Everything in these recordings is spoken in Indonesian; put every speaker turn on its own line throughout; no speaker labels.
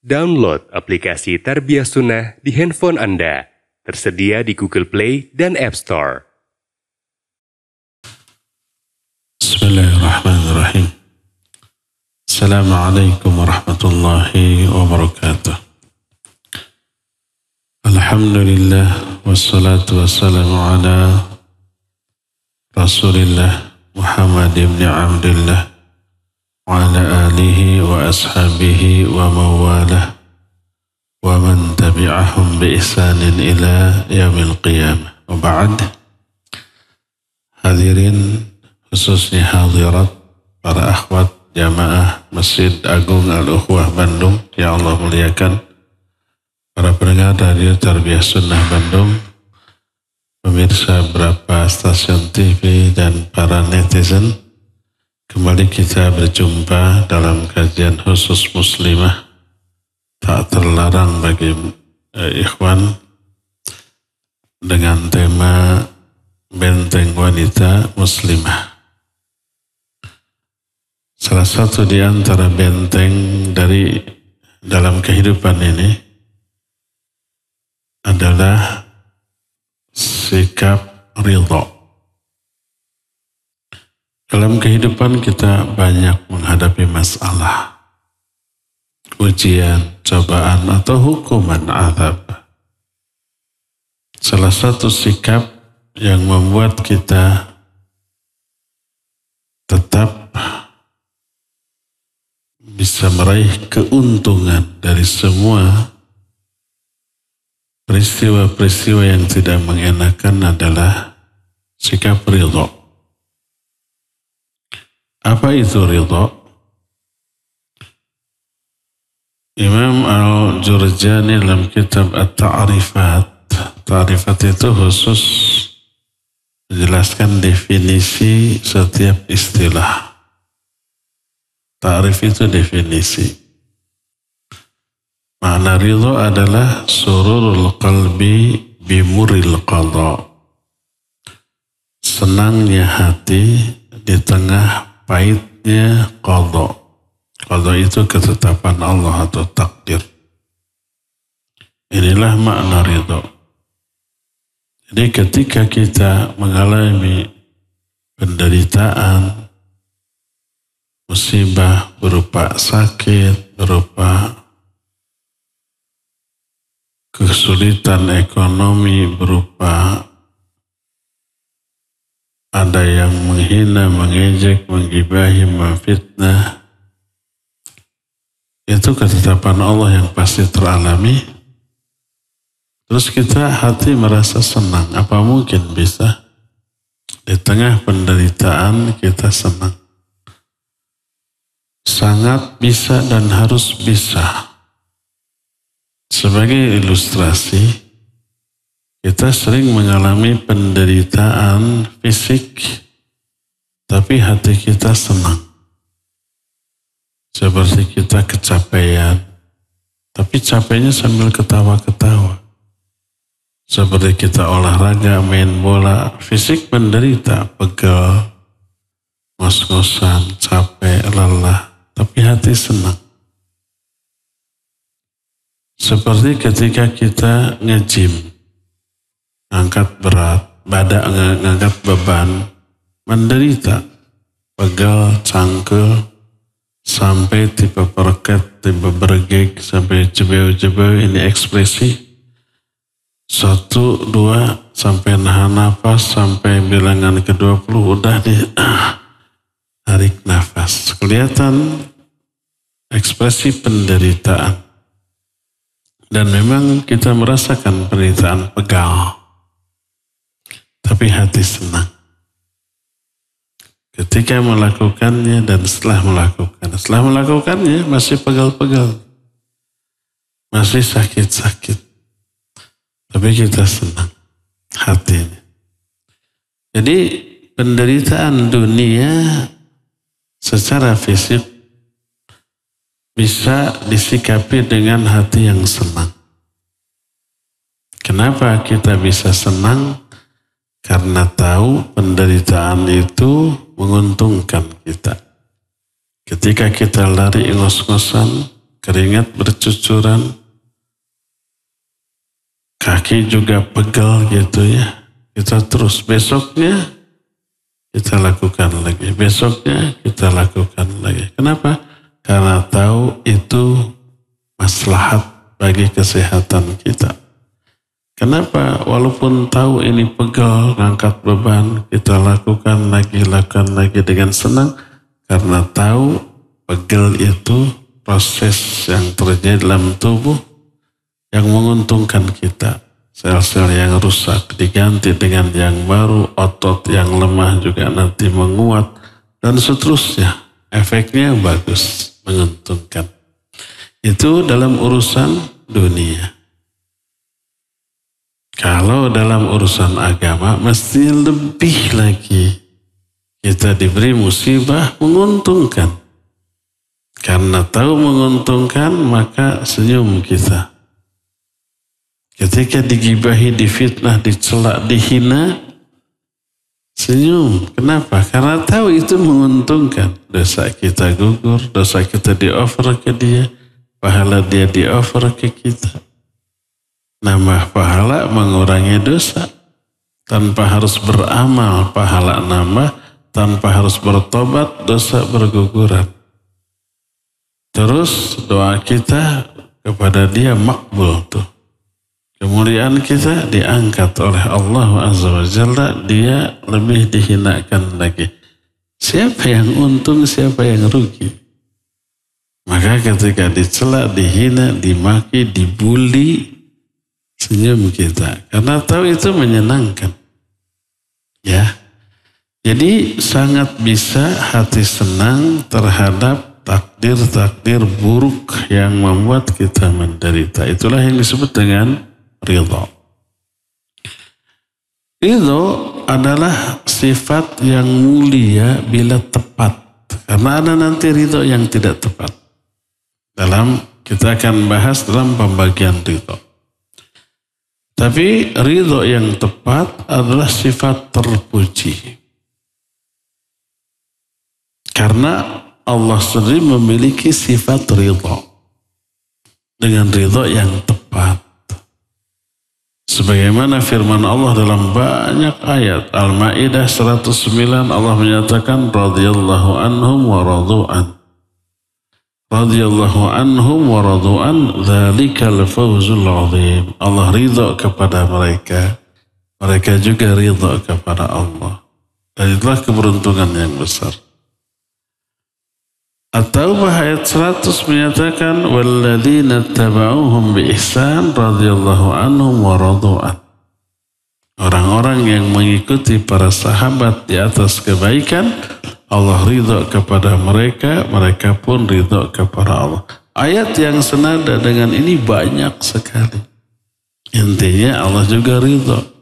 Download aplikasi Tarbiyah Sunnah di handphone Anda. Tersedia di Google Play dan App Store.
Bismillahirrahmanirrahim. Assalamualaikum warahmatullahi wabarakatuh. Alhamdulillah wassalatu wassalamu ala Rasulillah Muhammad ibn Abdullah wa ala alihi wa ashabihi wa mawalah wa man tabi'ahum bi ihsanin ila yaumil qiyamah. Wa ba'd. Hadirin, khususnya hadirat para akhwat jamaah Masjid Agung Al-Ukhwah Bandung yang Allah muliakan, para pendengar radio Tarbiyah Sunnah Bandung, pemirsa beberapa stasiun TV dan para netizen, kembali kita berjumpa dalam kajian khusus muslimah tak terlarang bagi ikhwan dengan tema benteng wanita muslimah. Salah satu di antara benteng dari dalam kehidupan ini adalah sikap ridha. Dalam kehidupan kita banyak menghadapi masalah, ujian, cobaan, atau hukuman azab. Salah satu sikap yang membuat kita tetap bisa meraih keuntungan dari semua peristiwa-peristiwa yang tidak mengenakan adalah sikap ridha. Apa itu ridha? Imam Al-Jurjani dalam kitab At-Ta'rifat, ta'rifat itu khusus menjelaskan definisi setiap istilah. Ta'rif itu definisi. Makna ridha adalah sururul qalbi bimuril qadha. Senangnya hati di tengah pahitnya qadha. Qadha itu ketetapan Allah atau takdir. Inilah makna ridha. Jadi ketika kita mengalami penderitaan, musibah berupa sakit, berupa kesulitan ekonomi, berupa ada yang menghina, mengejek, menggibahi, memfitnah, itu ketetapan Allah yang pasti teralami. Terus kita hati merasa senang. Apa mungkin bisa di tengah penderitaan kita senang? Sangat bisa dan harus bisa. Sebagai ilustrasi, kita sering mengalami penderitaan fisik, tapi hati kita senang. Seperti kita kecapean, tapi capeknya sambil ketawa-ketawa. Seperti kita olahraga, main bola, fisik menderita, pegel, ngos-ngosan, capek, lelah, tapi hati senang. Seperti ketika kita nge-gym, angkat berat, ngangkat beban, menderita, pegel, cangkel, sampai tipe pereket, tipe bergeg, sampai jebeu-jebeu, ini ekspresi. 1, 2, sampai nahan nafas, sampai bilangan ke-20, udah nih, tarik nafas. Kelihatan ekspresi penderitaan. Dan memang kita merasakan penderitaan, pegal. Tapi hati senang. Ketika melakukannya dan setelah melakukan. Setelah melakukannya masih pegal-pegal. Masih sakit-sakit. Tapi kita senang hatinya. Jadi penderitaan dunia secara fisik bisa disikapi dengan hati yang senang. Kenapa kita bisa senang? Karena tahu penderitaan itu menguntungkan kita. Ketika kita lari ngos-ngosan, keringat bercucuran, kaki juga pegel gitu ya. Kita terus, besoknya kita lakukan lagi, besoknya kita lakukan lagi. Kenapa? Karena tahu itu maslahat bagi kesehatan kita. Kenapa? Walaupun tahu ini pegel, ngangkat beban, kita lakukan lagi dengan senang. Karena tahu pegel itu proses yang terjadi dalam tubuh yang menguntungkan kita. Sel-sel yang rusak diganti dengan yang baru, otot yang lemah juga nanti menguat, dan seterusnya. Efeknya bagus, menguntungkan. Itu dalam urusan dunia. Kalau dalam urusan agama mesti lebih lagi. Kita diberi musibah menguntungkan. Karena tahu menguntungkan maka senyum kita. Ketika digibahi, difitnah, dicelak, dihina, senyum. Kenapa? Karena tahu itu menguntungkan. Dosa kita gugur, dosa kita di-offer ke dia, pahala dia di-offer ke kita. Nambah pahala, mengurangi dosa. Tanpa harus beramal, pahala nambah. Tanpa harus bertobat, dosa berguguran. Terus doa kita kepada dia makbul tuh. Kemuliaan kita diangkat oleh Allah Azza wa Jalla, dia lebih dihinakan lagi. Siapa yang untung, siapa yang rugi? Maka ketika dicela, dihina, dimaki, dibully, senyum kita. Karena tahu itu menyenangkan. Ya. Jadi sangat bisa hati senang terhadap takdir-takdir buruk yang membuat kita menderita. Itulah yang disebut dengan ridho. Ridho adalah sifat yang mulia bila tepat. Karena ada nanti ridho yang tidak tepat. Kita akan bahas dalam pembagian ridho. Tapi ridho yang tepat adalah sifat terpuji. Karena Allah sendiri memiliki sifat ridho. Dengan ridho yang tepat. Sebagaimana firman Allah dalam banyak ayat. Al-Ma'idah 109 Allah menyatakan radhiyallahu anhum wa radu'an. Radhiyallahu anhum wa radu'an dzalikal fawzul 'azim. Allah ridha kepada mereka. Mereka juga ridha kepada Allah. Dan itulah keberuntungan yang besar. At-Taubah ayat 100 menyatakan walladzina tabauhum bi ihsan radhiyallahu anhum wa radu'an. Orang-orang yang mengikuti para sahabat di atas kebaikan, Allah ridha kepada mereka, mereka pun ridha kepada Allah. Ayat yang senada dengan ini banyak sekali. Intinya Allah juga ridha.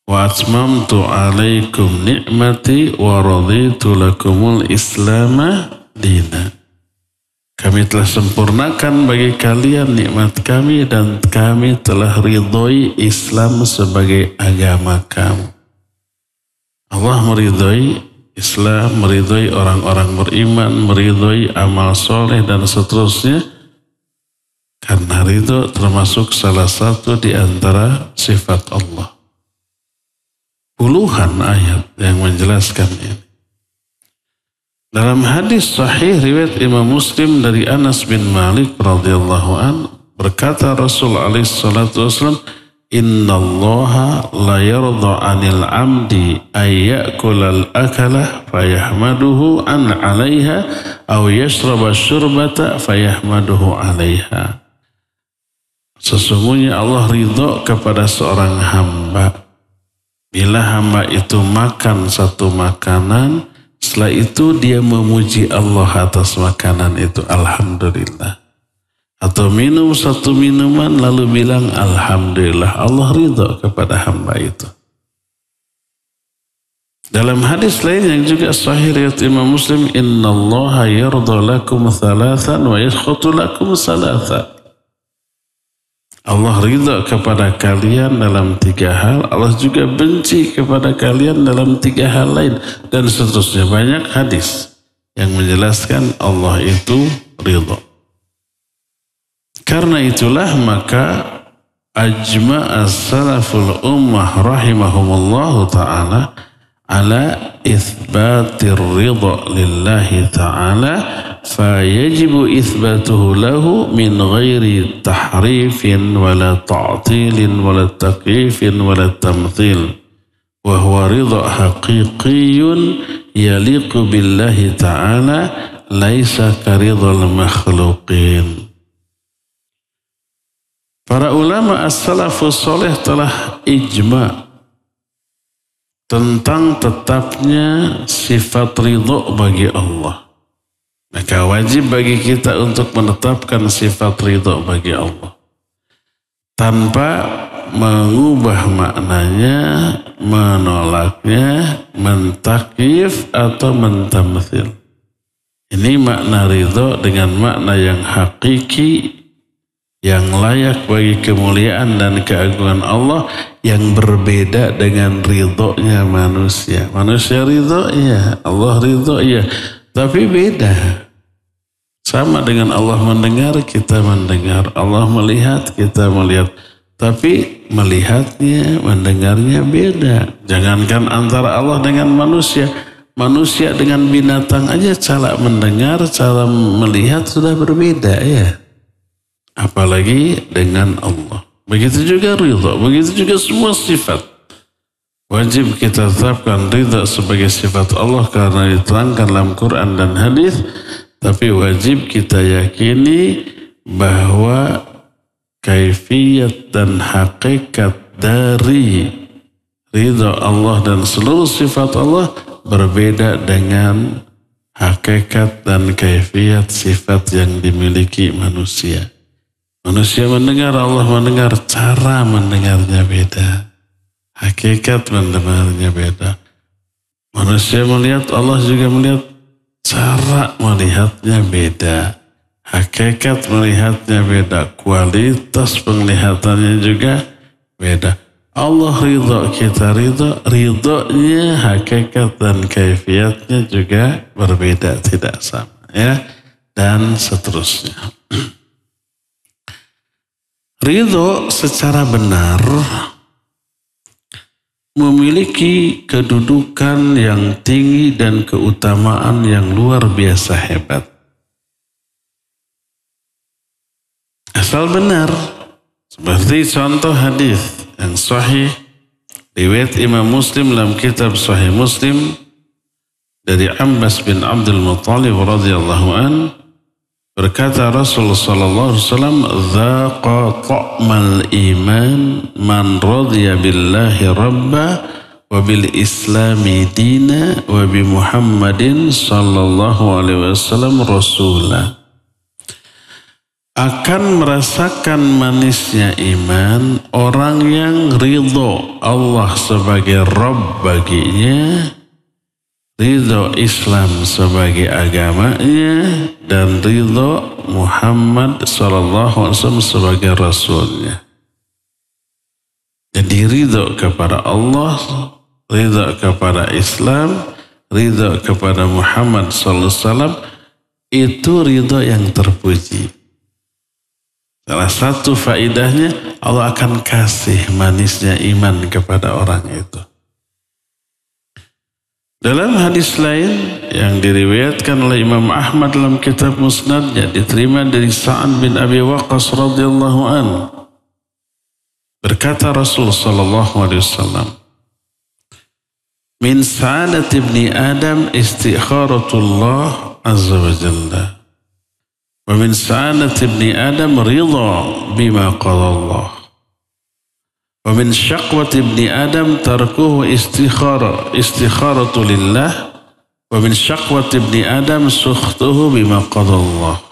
Wa atmamtu alaikum ni'mati wa raditu lakumul islama dina. Kami telah sempurnakan bagi kalian nikmat kami dan kami telah ridhoi Islam sebagai agama kamu. Allah meridhoi Islam, meridhoi orang-orang beriman, meridhoi amal soleh dan seterusnya. Karena ridho termasuk salah satu di antara sifat Allah. Puluhan ayat yang menjelaskan ini. Dalam hadis sahih riwayat Imam Muslim dari Anas bin Malik radhiyallahu an berkata Rasul alaihi salatu wasallam, innallaha la yarda 'anil 'amdi ay ya'kulal akalah fayahmaduhu an 'alaiha aw yashraba syurbata fayahmaduhu 'alaiha. Sesungguhnya Allah ridha kepada seorang hamba bila hamba itu makan satu makanan, setelah itu dia memuji Allah atas makanan itu, alhamdulillah. Atau minum satu minuman lalu bilang alhamdulillah, Allah ridha kepada hamba itu. Dalam hadis lain yang juga sahih riwayat Imam Muslim, innallaha yarda lakum thalathan wa yaskhutu lakum salathan. Allah ridha kepada kalian dalam 3 hal, Allah juga benci kepada kalian dalam 3 hal lain, dan seterusnya. Banyak hadis yang menjelaskan Allah itu ridho. Karena itulah maka ajma'a salaful ummah rahimahumullahu ta'ala ala ithbatir ridha lillahi ta'ala fayajibu ithbatuhu lahu min ghairi tahrifin wala ta'tilin wala takyifin wala tamthil wa huwa ridha haqiqiyun yaliqu billahi ta'ala laisa karidhal makhluqin. Para ulama as-salafus soleh telah ijma tentang tetapnya sifat ridho bagi Allah. Maka wajib bagi kita untuk menetapkan sifat ridho bagi Allah tanpa mengubah maknanya, menolaknya, mentakyif atau mentamthil. Ini makna ridho dengan makna yang hakiki, yang layak bagi kemuliaan dan keagungan Allah, yang berbeda dengan ridhonya manusia. Manusia ridho iya, Allah ridho iya, tapi beda. Sama dengan Allah mendengar, kita mendengar. Allah melihat, kita melihat. Tapi melihatnya, mendengarnya beda. Jangankan antara Allah dengan manusia. Manusia dengan binatang aja cara mendengar, cara melihat sudah berbeda ya. Apalagi dengan Allah. Begitu juga ridha, begitu juga semua sifat. Wajib kita tetapkan ridha sebagai sifat Allah karena diterangkan dalam Quran dan hadis. Tapi wajib kita yakini bahwa kaifiyat dan hakikat dari ridha Allah dan seluruh sifat Allah berbeda dengan hakikat dan kaifiyat sifat yang dimiliki manusia. Manusia mendengar, Allah mendengar, cara mendengarnya beda. Hakikat mendengarnya beda. Manusia melihat, Allah juga melihat, cara melihatnya beda. Hakikat melihatnya beda. Kualitas penglihatannya juga beda. Allah ridho, kita ridho. Ridhonya, hakikat dan kaifiatnya juga berbeda, tidak sama. Ya, dan seterusnya. Ridho secara benar memiliki kedudukan yang tinggi dan keutamaan yang luar biasa hebat. Asal benar, seperti contoh hadis yang sahih riwayat Imam Muslim dalam kitab Sahih Muslim dari Abbas bin Abdul Muttalib radhiyallahu an. Berkata Rasulullah sallallahu alaihi wasallam, "Dzaqa ta'mal iman man radiya billahi rabba wa bil islami dina wa bi Muhammadin sallallahu alaihi wasallam rasula." Akan merasakan manisnya iman orang yang ridho Allah sebagai Rabb baginya, ridho Islam sebagai agamanya, dan ridho Muhammad SAW sebagai Rasulnya. Jadi ridho kepada Allah, ridho kepada Islam, ridho kepada Muhammad SAW, itu ridho yang terpuji. Salah satu faidahnya, Allah akan kasih manisnya iman kepada orang itu. Dalam hadis lain yang diriwayatkan oleh Imam Ahmad dalam kitab Musnadnya, diterima dari Sa'ad bin Abi Waqqas radhiyallahu an. Berkata Rasul sallallahu alaihi wasallam, "Min sa'adati ibni Adam istikharatullah azza wa jalla. Wa min sa'adati ibni Adam ridha bima qala Allah. Wa min syaqwati ibni Adam tarkuhu istikharatu lillah. Wa min syaqwati ibni Adam sukhtuhu bima qada Allah."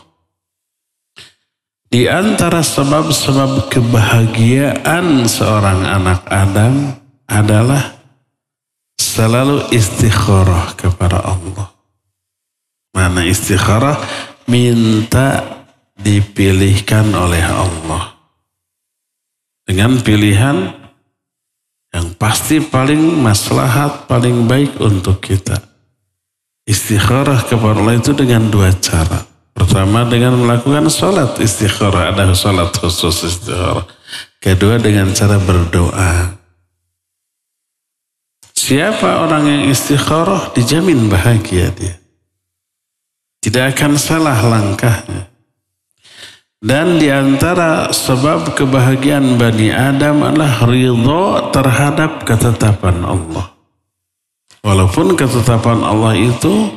Di antara sebab-sebab kebahagiaan seorang anak Adam adalah selalu istikharah kepada Allah. Mana istikharah? Minta dipilihkan oleh Allah dengan pilihan yang pasti paling maslahat, paling baik untuk kita. Istikharah kepada Allah itu dengan dua cara. Pertama dengan melakukan sholat istikharah, ada sholat khusus istikharah. Kedua dengan cara berdoa. Siapa orang yang istikharah dijamin bahagia dia. Tidak akan salah langkahnya. Dan di antara sebab kebahagiaan Bani Adam adalah ridha terhadap ketetapan Allah. Walaupun ketetapan Allah itu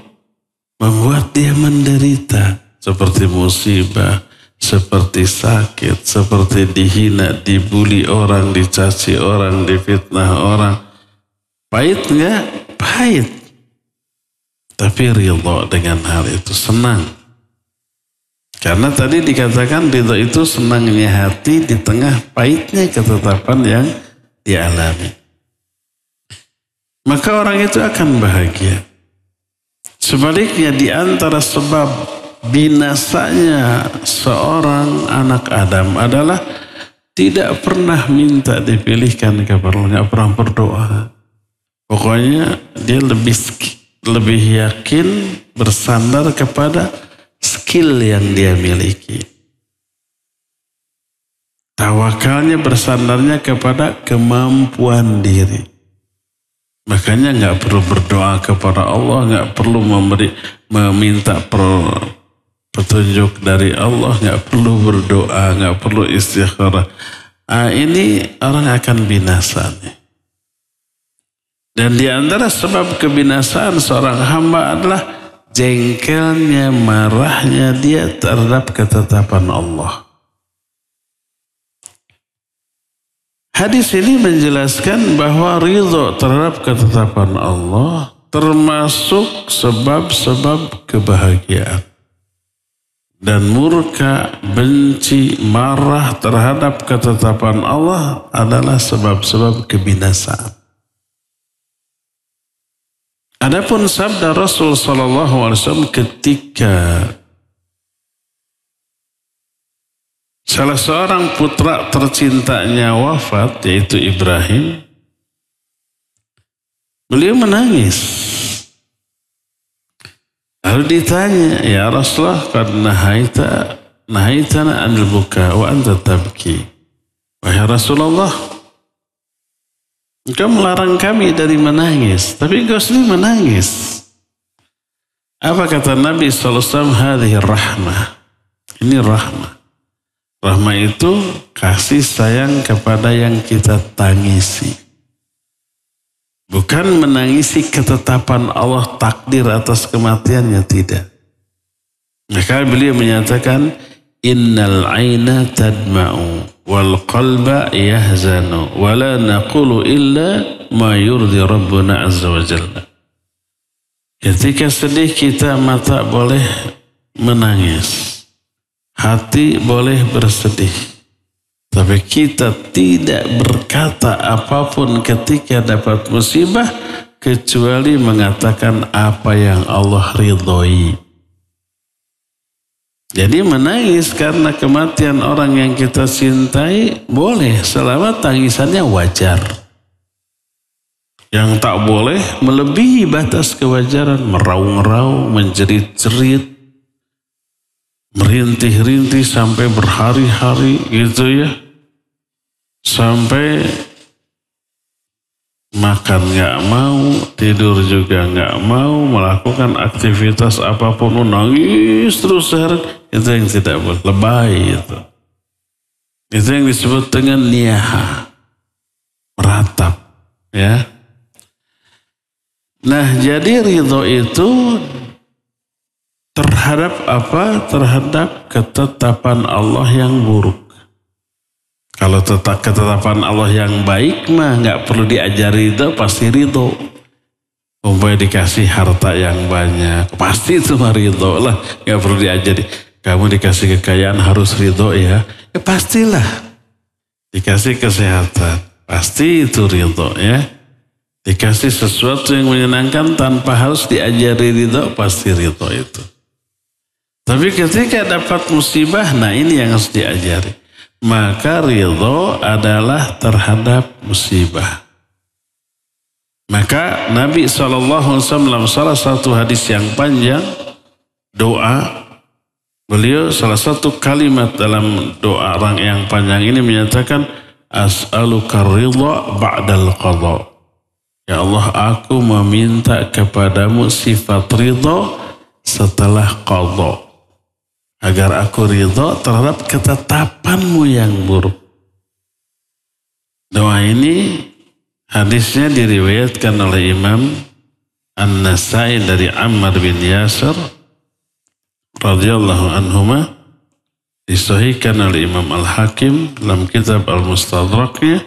membuat dia menderita. Seperti musibah, seperti sakit, seperti dihina, dibuli orang, dicaci orang, difitnah orang. Pahit enggak? Pahit. Tapi ridha dengan hal itu, senang. Karena tadi dikatakan ridha itu senangnya hati di tengah pahitnya ketetapan yang dialami. Maka orang itu akan bahagia. Sebaliknya di antara sebab binasanya seorang anak Adam adalah tidak pernah minta dipilihkan kepada Allah, nggak pernah berdoa. Pokoknya dia lebih yakin bersandar kepada skill yang dia miliki. Tawakalnya bersandarnya kepada kemampuan diri. Makanya nggak perlu berdoa kepada Allah, nggak perlu meminta petunjuk dari Allah, nggak perlu berdoa, nggak perlu istikharah. Ini orang akan binasa nih. Dan di antara sebab kebinasaan seorang hamba adalah jengkelnya, marahnya dia terhadap ketetapan Allah. Hadis ini menjelaskan bahwa ridha terhadap ketetapan Allah termasuk sebab-sebab kebahagiaan. Dan murka, benci, marah terhadap ketetapan Allah adalah sebab-sebab kebinasaan. Adapun sabda Rasul SAW ketika salah seorang putra tercintanya wafat, yaitu Ibrahim, beliau menangis. Lalu ditanya, ya Rasulullah, qad nahaitana anil buka wa anta tabki. Wahai Rasulullah, engkau melarang kami dari menangis, tapi engkau sendiri menangis. Apa kata Nabi SAW? Hadhihi rahmah. Ini rahmah. Rahmah itu kasih sayang kepada yang kita tangisi. Bukan menangisi ketetapan Allah takdir atas kematiannya, tidak. Maka beliau menyatakan, innal aina tadma'u wal qalba yahzanu wa la naqulu illa ma yurdi rabbuna azza wa jalla. Ketika sedih kita mata boleh menangis, hati boleh bersedih. Tapi kita tidak berkata apapun ketika dapat musibah kecuali mengatakan apa yang Allah ridhoi. Jadi menangis karena kematian orang yang kita cintai boleh selama tangisannya wajar. Yang tak boleh melebihi batas kewajaran, meraung-raung, menjerit-jerit, merintih-rintih sampai berhari-hari gitu ya. Sampai makan nggak mau, tidur juga nggak mau, melakukan aktivitas apapun nangis terus seharian, itu yang tidak boleh. Lebay itu. Itu yang disebut dengan niyaha, meratap, ya. Nah, jadi ridho itu terhadap apa? Terhadap ketetapan Allah yang buruk. Kalau ketetapan Allah yang baik mah nggak perlu diajari ridho, pasti ridho. Umpamanya dikasih harta yang banyak, pasti itu mah ridho lah, nggak perlu diajari. Kamu dikasih kekayaan harus ridho ya, ya pastilah. Dikasih kesehatan, pasti itu ridho ya. Dikasih sesuatu yang menyenangkan tanpa harus diajari ridho, pasti ridho itu. Tapi ketika dapat musibah, nah ini yang harus diajari. Maka ridho adalah terhadap musibah. Maka Nabi SAW salah satu hadis yang panjang, doa Beliau salah satu kalimat dalam doa orang yang panjang ini menyatakan as'aluka ridha ba'dal qadha. Ya Allah, aku meminta kepadamu sifat ridha setelah qadha. Agar aku ridha terhadap ketetapanmu yang buruk. Doa ini hadisnya diriwayatkan oleh Imam An-Nasai dari Ammar bin Yasir radhiyallahu anhuma, disahihkan oleh Imam Al-Hakim dalam kitab Al-Mustadraknya,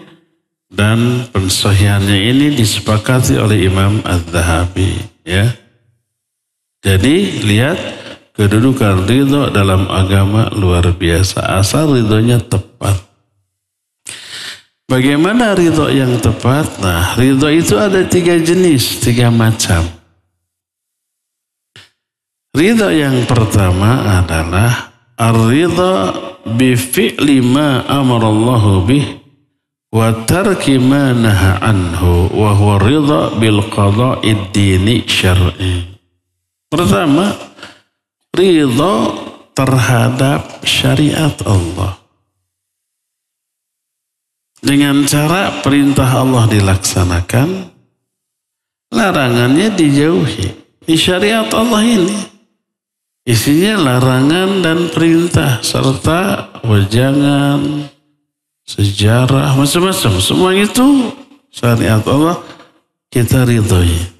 dan pensahihannya ini disepakati oleh Imam Az-Zahabi, ya. Jadi lihat kedudukan ridho dalam agama luar biasa, asal ridhonya tepat. Bagaimana ridho yang tepat? Nah, ridho itu ada 3 jenis, 3 macam. Ridho yang pertama adalah ar-ridha bi fi'li ma amarallahu bih wa tarki ma naha anhu wa huwa ridha bil qada'id dini syar'i. Pertama, ridha terhadap syariat Allah. Dengan cara perintah Allah dilaksanakan, larangannya dijauhi. Di syariat Allah ini isinya larangan dan perintah serta wejangan, sejarah, macam-macam. Semua itu syariat Allah kita ridhoi.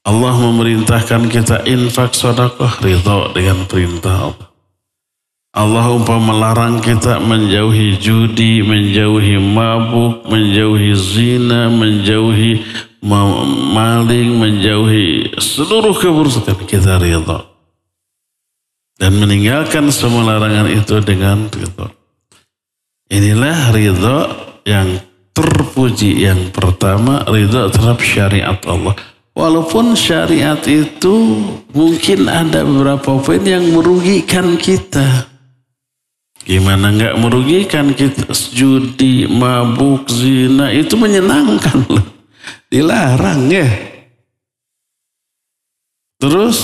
Allah memerintahkan kita infak sedekah, ridho dengan perintah Allah. Allah umpama melarang kita menjauhi judi, menjauhi mabuk, menjauhi zina, menjauhi maling, menjauhi seluruh keburukan, kita ridha. Dan meninggalkan semua larangan itu dengan ridha. Inilah ridha yang terpuji. Yang pertama, ridha terhadap syariat Allah. Walaupun syariat itu mungkin ada beberapa poin yang merugikan kita. Gimana enggak merugikan kita? Judi, mabuk, zina itu menyenangkan loh. Dilarang ya. Terus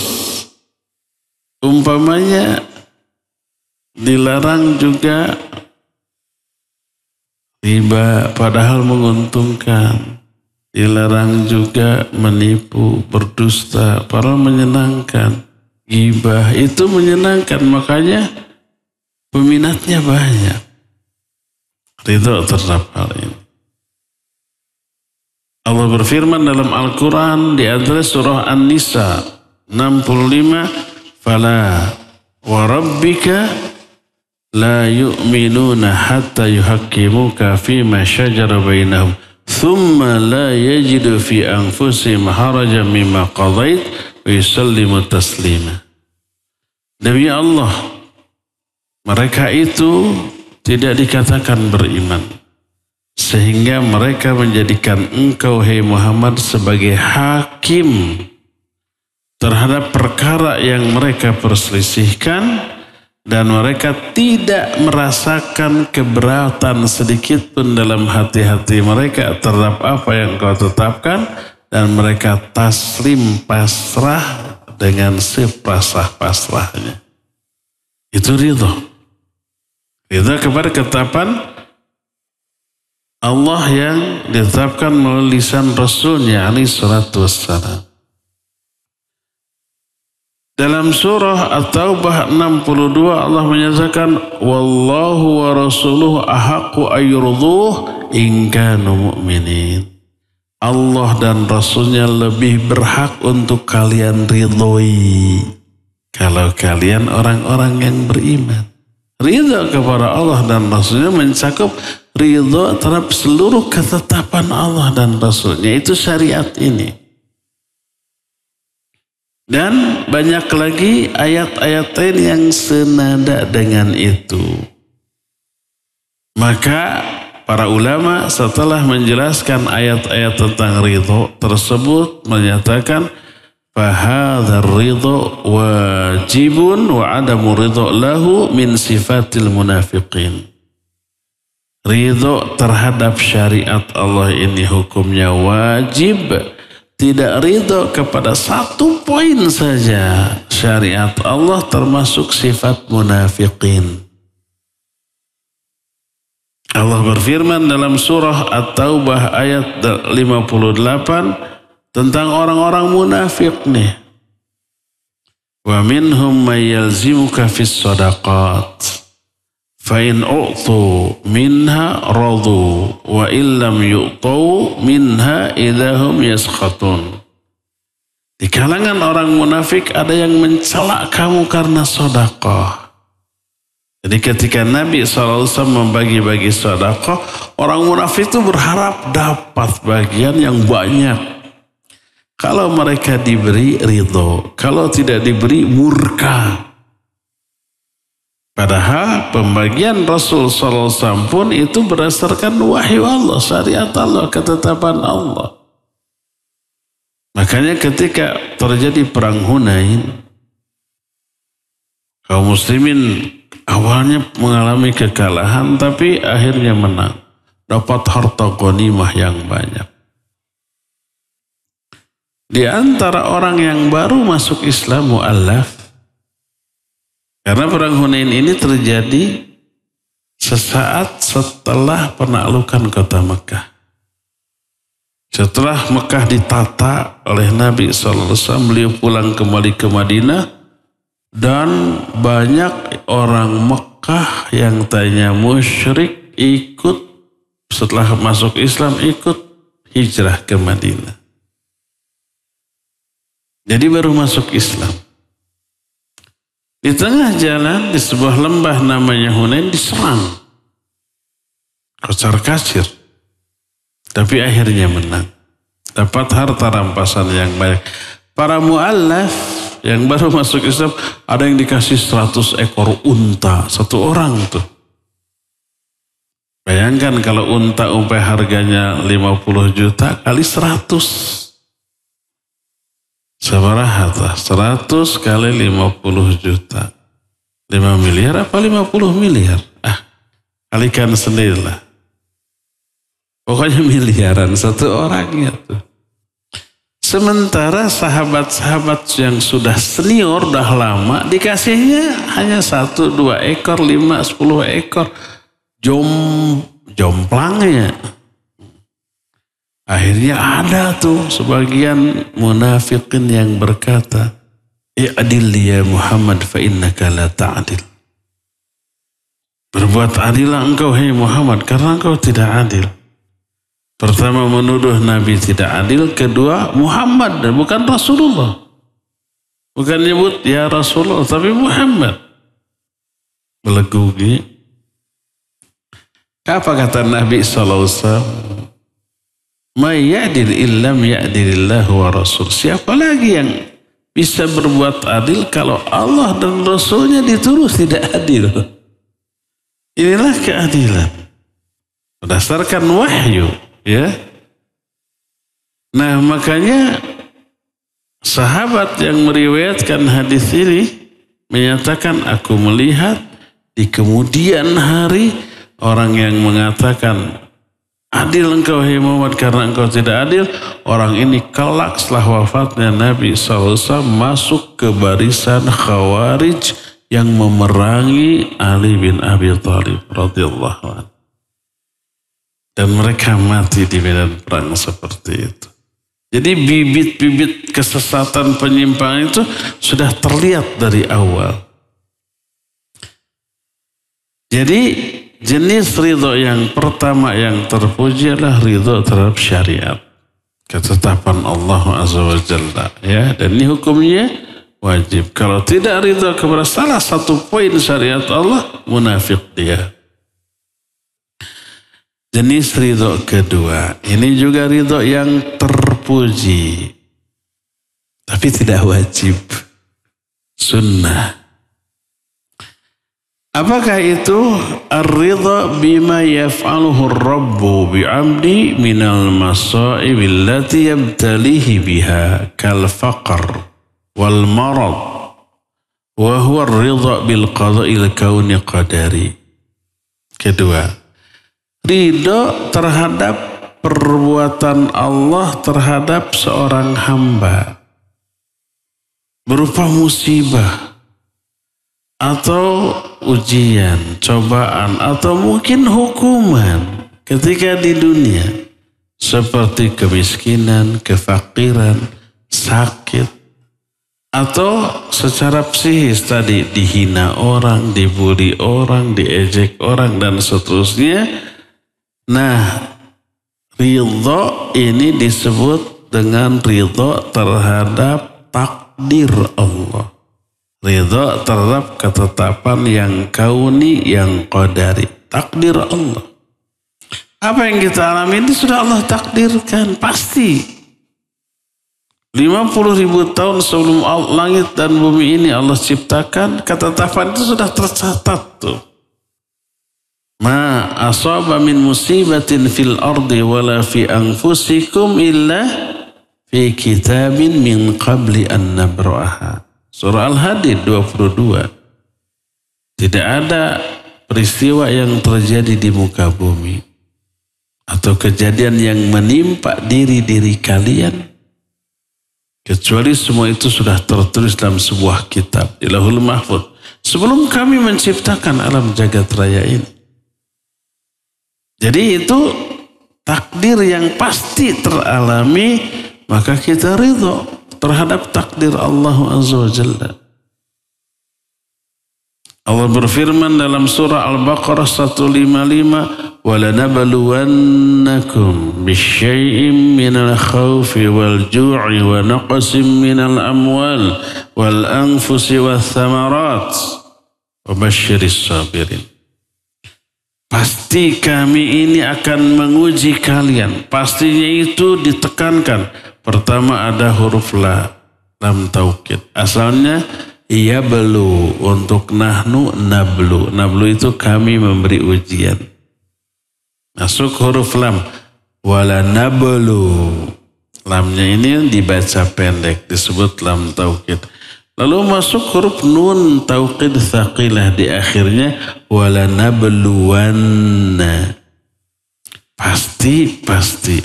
umpamanya dilarang juga riba padahal menguntungkan. Dilarang juga menipu, berdusta padahal menyenangkan. Ghibah itu menyenangkan, makanya peminatnya banyak. Ridho terhadap hal ini. Allah berfirman dalam Al-Quran di antara surah An-Nisa 65, Fala wa rabbika la yu'minuna hatta yuhakkimuka fima syajara bainahum thumma la yajidu fi anfusihim harajan mimma qadait wa yusallimu taslima. Demi Allah, mereka itu tidak dikatakan beriman sehingga mereka menjadikan engkau, hai Muhammad, sebagai hakim terhadap perkara yang mereka perselisihkan, dan mereka tidak merasakan keberatan sedikit pun dalam hati-hati mereka terhadap apa yang kau tetapkan, dan mereka taslim, pasrah dengan sepasrah-pasrahnya. Itu ridho. Ridho kepada ketetapan Allah yang ditetapkan melalui lisan Rasulnya alaihi salatu wassalam. Dalam surah At-Taubah 62 Allah menyatakan wallahu wa rasuluhu ahaqqu ayyurduh in kanu mu'minin. Allah dan Rasulnya lebih berhak untuk kalian ridhoi kalau kalian orang-orang yang beriman. Ridha kepada Allah dan Rasulnya mencakup ridha terhadap seluruh ketetapan Allah dan Rasulnya. Itu syariat ini. Dan banyak lagi ayat-ayat lain yang senada dengan itu. Maka para ulama setelah menjelaskan ayat-ayat tentang ridho tersebut menyatakan fahadzal ridho wajibun wa adamu ridho lahu min sifatil munafiqin. Ridho terhadap syariat Allah ini hukumnya wajib. tidak ridho kepada satu poin saja syariat Allah termasuk sifat munafiqin. Allah berfirman dalam surah At-Taubah ayat 58 tentang orang-orang munafik nih. Wa minhum may yalzimuka fis shadaqat fa in u'tu minha radu wa illam yu'tu minha idahum yaskhatun. Di kalangan orang munafik ada yang mencela kamu karena sedekah. Jadi ketika Nabi SAW membagi-bagi sedekah, orang munafik itu berharap dapat bagian yang banyak. Kalau mereka diberi ridho, kalau tidak diberi murka. Padahal pembagian Rasul SAW pun itu berdasarkan wahyu Allah, syariat Allah, ketetapan Allah. Makanya ketika terjadi perang Hunain, kaum muslimin awalnya mengalami kekalahan tapi akhirnya menang. Dapat harta ghanimah yang banyak. Di antara orang yang baru masuk Islam mu'allaf, karena perang Hunain ini terjadi sesaat setelah penaklukan kota Mekah. Setelah Mekah ditata oleh Nabi SAW, beliau pulang kembali ke Madinah dan banyak orang Mekah yang tadinya musyrik ikut setelah masuk Islam ikut hijrah ke Madinah. Jadi baru masuk Islam. Di tengah jalan di sebuah lembah namanya Hunain diserang. Kocar-kacir. Tapi akhirnya menang. Dapat harta rampasan yang banyak. Para mu'allaf yang baru masuk Islam ada yang dikasih 100 ekor unta. Satu orang tuh. Bayangkan kalau unta umpai harganya 50 juta kali 100. Sabaraha 100 kali 50 juta. 5 miliar apa 50 miliar? Kalikan sendirilah. Pokoknya miliaran satu orangnya tuh. Sementara sahabat-sahabat yang sudah senior, dah lama, dikasihnya hanya 1, 2 ekor, 5, 10 ekor. Jomplangnya. Akhirnya ada tuh sebagian munafikin yang berkata, "I'adil ya Muhammad fa innaka la ta'adil." Berbuat adillah engkau hai Muhammad karena engkau tidak adil. Pertama menuduh Nabi tidak adil, kedua Muhammad dan bukan Rasulullah. Bukan nyebut ya Rasulullah tapi Muhammad. Melegugi. Apa kata Nabi SAW? Ma ya'dil illam ya'dilillahu wa rasul. Siapa lagi yang bisa berbuat adil kalau Allah dan Rasulnya dituduh tidak adil? Inilah keadilan. Berdasarkan wahyu. Ya, nah makanya sahabat yang meriwayatkan hadis ini menyatakan aku melihat di kemudian hari orang yang mengatakan adil engkau hai Muhammad karena engkau tidak adil, orang ini kelak setelah wafatnya Nabi SAW masuk ke barisan Khawarij yang memerangi Ali bin Abi Thalib radhiyallahu anhu. Dan mereka mati di medan perang seperti itu. Jadi bibit-bibit kesesatan penyimpangan itu sudah terlihat dari awal. Jadi jenis ridho yang pertama yang terpuji adalah ridho terhadap syariat. Ketetapan Allah Azza wa Jalla. Ya, dan ini hukumnya wajib. Kalau tidak ridho kepada salah satu poin syariat Allah, munafik dia. Jenis ridho kedua, ini juga ridho yang terpuji, tapi tidak wajib, sunnah. Apakah itu? Ar-ridho bima yaf'aluhu ar-rabbu bi'amdi minal masa'ib allati yabtalihi biha kal faqr wal marad wa huwa ar-ridho bil qada'il kauni qadari. Kedua, ridho terhadap perbuatan Allah terhadap seorang hamba berupa musibah atau ujian, cobaan, atau mungkin hukuman ketika di dunia seperti kemiskinan, kefakiran, sakit, atau secara psikis tadi dihina orang, dibully orang, diejek orang, dan seterusnya. Nah, ridho ini disebut dengan ridho terhadap takdir Allah. Ridho terhadap ketetapan yang kauni, yang qadari. Takdir Allah. Apa yang kita alami ini sudah Allah takdirkan. Pasti. 50.000 tahun sebelum langit dan bumi ini Allah ciptakan, ketetapan itu sudah tercatat tuh. Ma asaba min musibatin fil ardi wala fi anfusikum illa fi kitabin min qabli an nabra'aha. Surah Al-Hadid 22. Tidak ada peristiwa yang terjadi di muka bumi atau kejadian yang menimpa diri-diri kalian kecuali semua itu sudah tertulis dalam sebuah kitab di Lauhul Mahfuz sebelum kami menciptakan alam jagat raya ini. Jadi itu takdir yang pasti teralami, maka kita ridho terhadap takdir Allah Azza wa Jalla. Allah berfirman dalam surah Al-Baqarah 155, وَلَنَبَلُوَنَّكُمْ بِالشَّيْءٍ مِّنَ الْخَوْفِ وَالْجُوعِ وَنَقْصٍ مِّنَ الْأَمْوَالِ وَالْأَنفُسِ وَالثَّمَرَاتِ وَبَشِّرِ الصَّابِرِينَ. Pasti kami ini akan menguji kalian. Pastinya itu ditekankan. Pertama ada huruf lam taukid. Asalnya iya belu, untuk nahnu nablu. Nablu itu kami memberi ujian. Masuk huruf lam. Wala nablu. Lamnya ini dibaca pendek, disebut lam taukid. Lalu masuk huruf nun taukid thaqilah di akhirnya. Wala nabluwanna. Pasti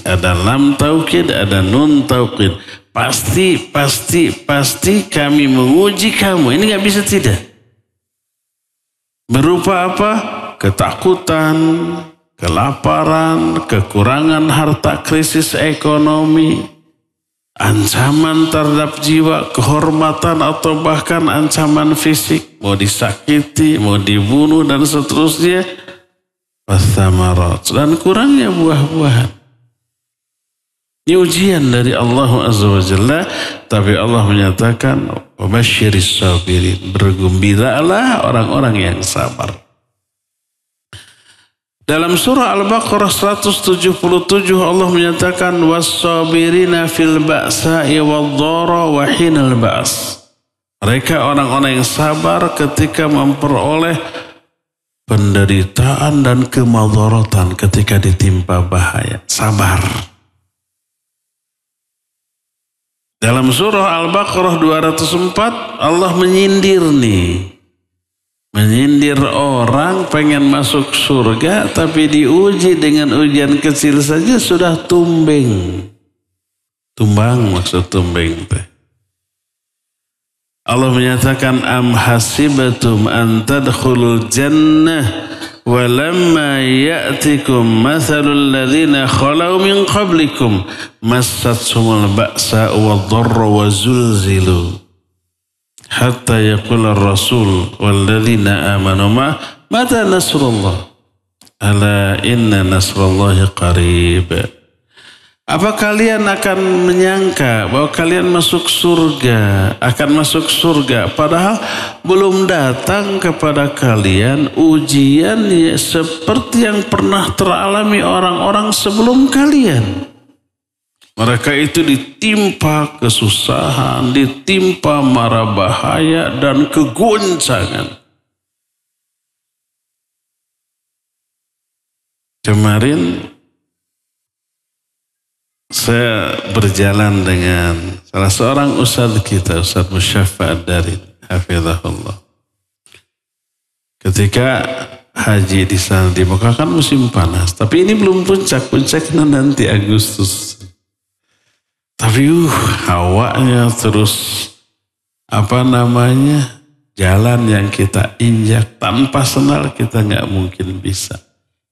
ada lam taukid, ada nun taukid. Pasti kami menguji kamu. Ini nggak bisa tidak. Berupa apa? Ketakutan, kelaparan, kekurangan harta, krisis ekonomi, ancaman terhadap jiwa, kehormatan, atau bahkan ancaman fisik. Mau disakiti, mau dibunuh, dan seterusnya. Wathamarat, dan kurangnya buah-buahan. Ini ujian dari Allah Azza wa Jalla, tapi Allah menyatakan wabasyiris sabirin, bergembiralah orang-orang yang sabar. Dalam surah Al-Baqarah 177 Allah menyatakan was-sabirina fil ba'sa'i wad-dharra wa hinal ba's. Mereka orang-orang yang sabar ketika memperoleh penderitaan dan kemadharatan ketika ditimpa bahaya. Sabar. Dalam surah Al-Baqarah 204 Allah menyindir nih. Menyindir orang pengen masuk surga tapi diuji dengan ujian kecil saja sudah tumbeng. Tumbang maksud tumbeng teh. Allah menyatakan am hasibatum an tadkhulul jannah walamma ya'tikum mathalul ladzina khalau min qablikum massatsumul ba'sa wad-dharra wa zulzilu hatta yaqula ar-rasul wal ladzina amanu mata nasrullah ala inna nasrullahi qarib. Apa kalian akan menyangka bahwa kalian akan masuk surga padahal belum datang kepada kalian ujian seperti yang pernah teralami orang-orang sebelum kalian. Mereka itu ditimpa kesusahan, ditimpa mara bahaya dan kegoncangan. Kemarin saya berjalan dengan salah seorang ustadz kita, Ustadz Musyafa' Ad-Darin, hafizahullah. Ketika haji di sana di Mekah kan musim panas. Tapi ini belum puncak, puncaknya nanti Agustus. Tapi hawanya terus jalan yang kita injak tanpa sendal kita nggak mungkin bisa.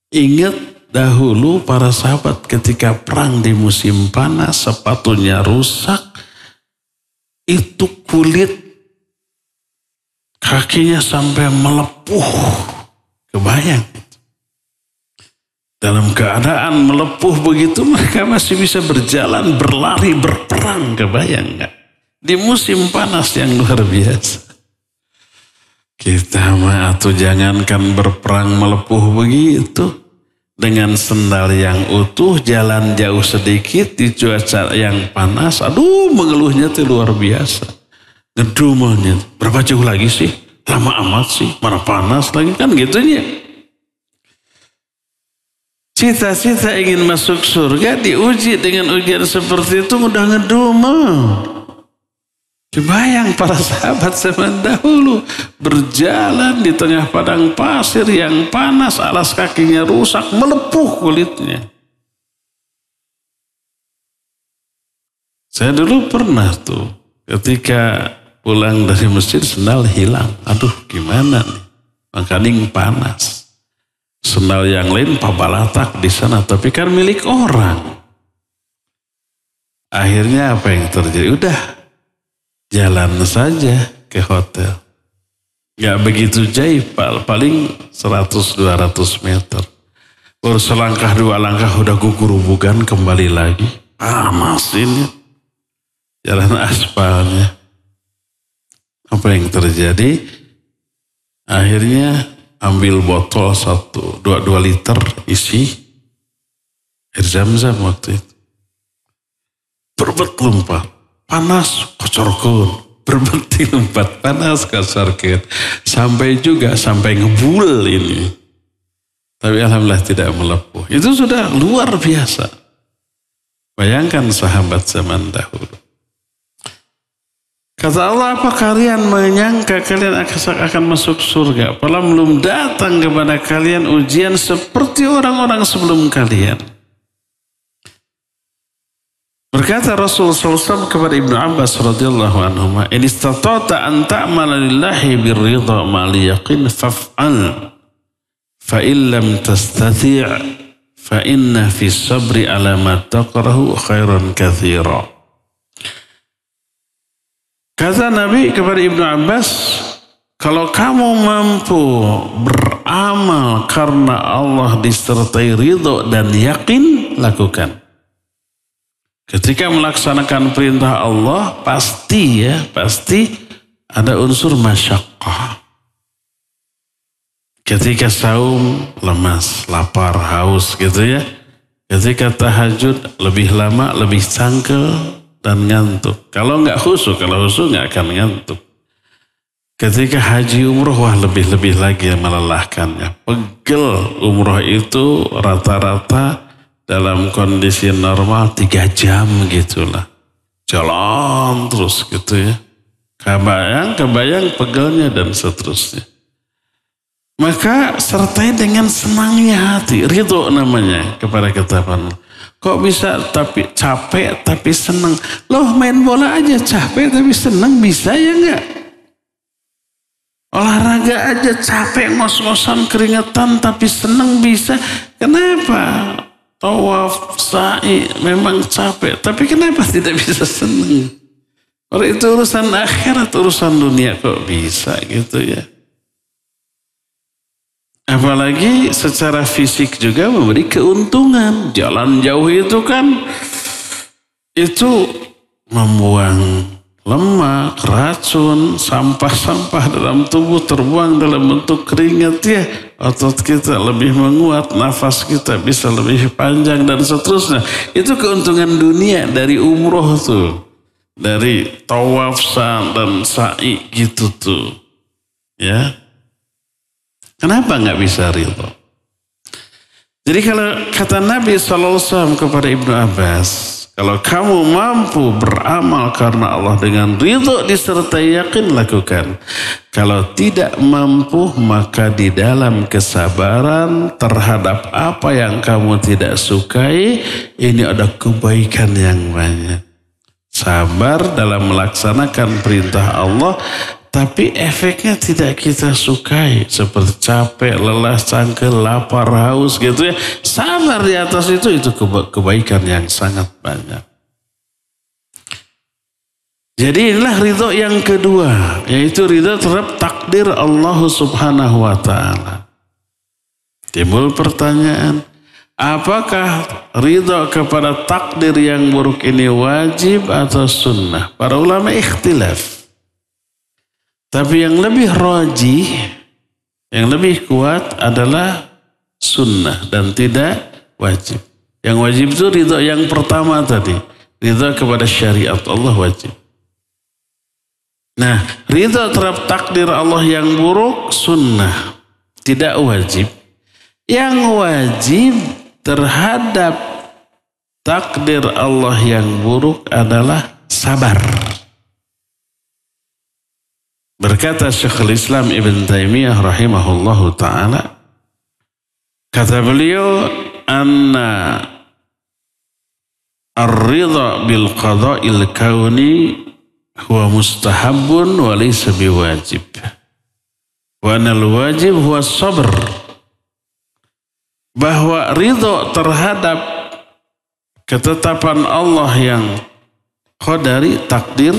Ingat dahulu para sahabat ketika perang di musim panas sepatunya rusak, itu kulit kakinya sampai melepuh. Kebayang. Dalam keadaan melepuh begitu mereka masih bisa berjalan, berlari, berperang. Kebayang nggak? Di musim panas yang luar biasa. Kita mah atau jangankan berperang melepuh begitu. Dengan sendal yang utuh, jalan jauh sedikit di cuaca yang panas. Aduh, mengeluhnya itu luar biasa. Ngedumanya. Berapa jauh lagi sih? Lama amat sih. Mana panas lagi kan gitunya. Cita-cita ingin masuk surga diuji dengan ujian seperti itu mudah ngedumel. Kebayang para sahabat zaman dahulu berjalan di tengah padang pasir yang panas, alas kakinya rusak, melepuh kulitnya. Saya dulu pernah tuh ketika pulang dari masjid sendal hilang. Aduh gimana nih? Makanya panas. Sendal yang lain pabalatak di sana, tapi kan milik orang. Akhirnya apa yang terjadi? Udah, jalan saja ke hotel. Gak begitu jauh, paling 100-200 meter. Baru selangkah dua langkah udah gugurubukan kembali lagi. Panas ini. Jalan aspalnya. Apa yang terjadi? Akhirnya ambil botol 2 liter isi air zam-zam waktu itu. Berbet lompat, panas kocorkeun. Berbet lompat, panas kocorkeun. Sampai ngebul ini. Tapi alhamdulillah tidak melepuh. Itu sudah luar biasa. Bayangkan sahabat zaman dahulu. Kata Allah, apa kalian menyangka kalian akan masuk surga? Padahal belum datang kepada kalian ujian seperti orang-orang sebelum kalian. Berkata Rasulullah SAW kepada Ibnu Abbas radhiyallahu anhu, "In istata'ta an ta'mala lillahi birridha ma'al yaqin faf'al. Fa in lam tastati' fa inna fi sabri ala ma taqrahu khairan katsira." Kata Nabi kepada Ibnu Abbas, kalau kamu mampu beramal karena Allah disertai ridho dan yakin, lakukan. Ketika melaksanakan perintah Allah, pasti ada unsur masyaqqah. Ketika saum, lemas, lapar, haus gitu ya. Ketika tahajud, lebih lama, lebih cangkel, dan ngantuk. Kalau khusyuk nggak akan ngantuk. Ketika haji umroh, wah lebih lagi yang melelahkannya. Pegel umroh itu rata-rata dalam kondisi normal 3 jam gitulah. Jalan terus gitu ya. Kebayang pegelnya dan seterusnya. Maka sertai dengan senangnya hati, ridho namanya kepada ketetapan. Kok bisa capek tapi senang? Loh main bola aja capek tapi senang, bisa ya enggak? Olahraga aja capek ngos-ngosan keringetan tapi senang, bisa. Kenapa? Tawaf, sa'i memang capek, tapi kenapa tidak bisa senang? Orang itu urusan akhirat, urusan dunia kok bisa gitu ya. Apalagi secara fisik juga memberi keuntungan. Jalan jauh itu kan itu membuang lemak, racun, sampah-sampah dalam tubuh terbuang dalam bentuk keringat ya. Otot kita lebih menguat, nafas kita bisa lebih panjang dan seterusnya. Itu keuntungan dunia dari umroh tuh. Dari tawaf dan sa'i gitu tuh. Ya. Kenapa nggak bisa ridho? Jadi kalau kata Nabi SAW kepada Ibnu Abbas, Kalau kamu mampu beramal karena Allah dengan ridho disertai yakin, lakukan. Kalau tidak mampu, maka di dalam kesabaran terhadap apa yang kamu tidak sukai, ini ada kebaikan yang banyak. Sabar dalam melaksanakan perintah Allah, tapi efeknya tidak kita sukai. Seperti capek, lelah, cangkel, lapar, haus gitu ya. Sabar di atas itu kebaikan yang sangat banyak. Jadi inilah ridho yang kedua, yaitu ridho terhadap takdir Allah Subhanahu wa ta'ala. Timbul pertanyaan, apakah ridho kepada takdir yang buruk ini wajib atau sunnah? Para ulama ikhtilaf. Tapi yang lebih rajih, yang lebih kuat adalah sunnah dan tidak wajib. Yang wajib itu ridho yang pertama tadi. Ridho kepada syariat Allah wajib. Nah, ridho terhadap takdir Allah yang buruk sunnah, tidak wajib. Yang wajib terhadap takdir Allah yang buruk adalah sabar. Berkata Syekhul Islam Ibn Taimiyah rahimahullahu ta'ala, kata beliau, anna ar-ridha bil qada'il kauni huwa mustahabun wa laysa biwajib. Wa anal wajib huwa sabr. Bahwa ridho terhadap ketetapan Allah yang qadari, takdir,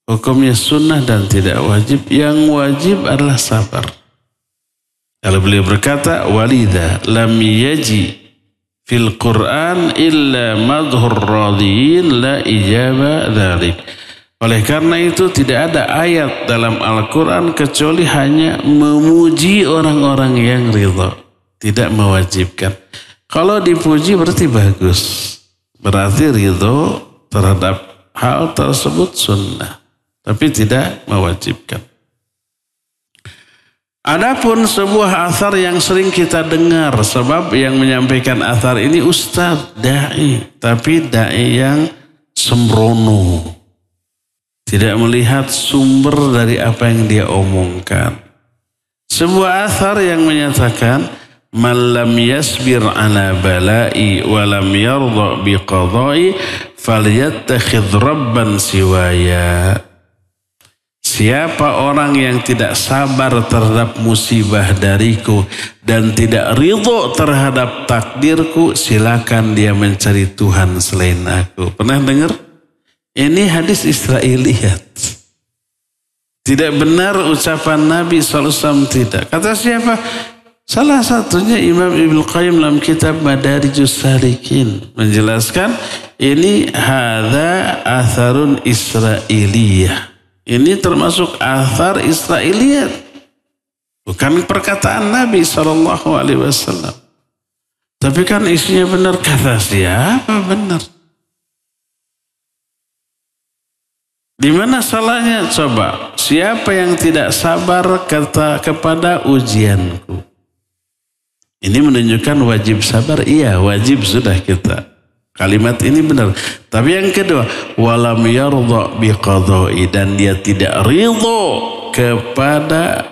hukumnya sunnah dan tidak wajib. Yang wajib adalah sabar. Kalau beliau berkata, walidha lam yaji fil Qur'an illa madhur radhiyin la ijaba dhalik. Oleh karena itu tidak ada ayat dalam Al-Quran kecuali hanya memuji orang-orang yang ridho. Tidak mewajibkan. Kalau dipuji berarti bagus. Berarti ridho terhadap hal tersebut sunnah. Tapi tidak mewajibkan. Adapun sebuah athar yang sering kita dengar. Sebab yang menyampaikan athar ini ustadz, da'i. Tapi da'i yang sembrono. Tidak melihat sumber dari apa yang dia omongkan. Sebuah athar yang menyatakan, man lam yasbir ala bala'i wa lam yardha biqadai falyattakhidh rabban siwaya. Siapa orang yang tidak sabar terhadap musibah dariku dan tidak ridho terhadap takdirku, silakan dia mencari Tuhan selain aku. Pernah dengar? Ini hadis Israiliyat. Tidak benar ucapan Nabi SAW, tidak. Kata siapa? Salah satunya Imam Ibnu Qayyim dalam kitab Madarijus Salikin menjelaskan ini hadza atharun Israiliyah. Ini termasuk athar Israiliyat. Bukan perkataan Nabi SAW. Tapi kan isinya benar. Kata siapa benar? Di mana salahnya? Coba, siapa yang tidak sabar kepada ujianku? Ini menunjukkan wajib sabar. Iya, wajib sudah kita. Kalimat ini benar. Tapi yang kedua, walam yardha biqadai, dan dia tidak ridho kepada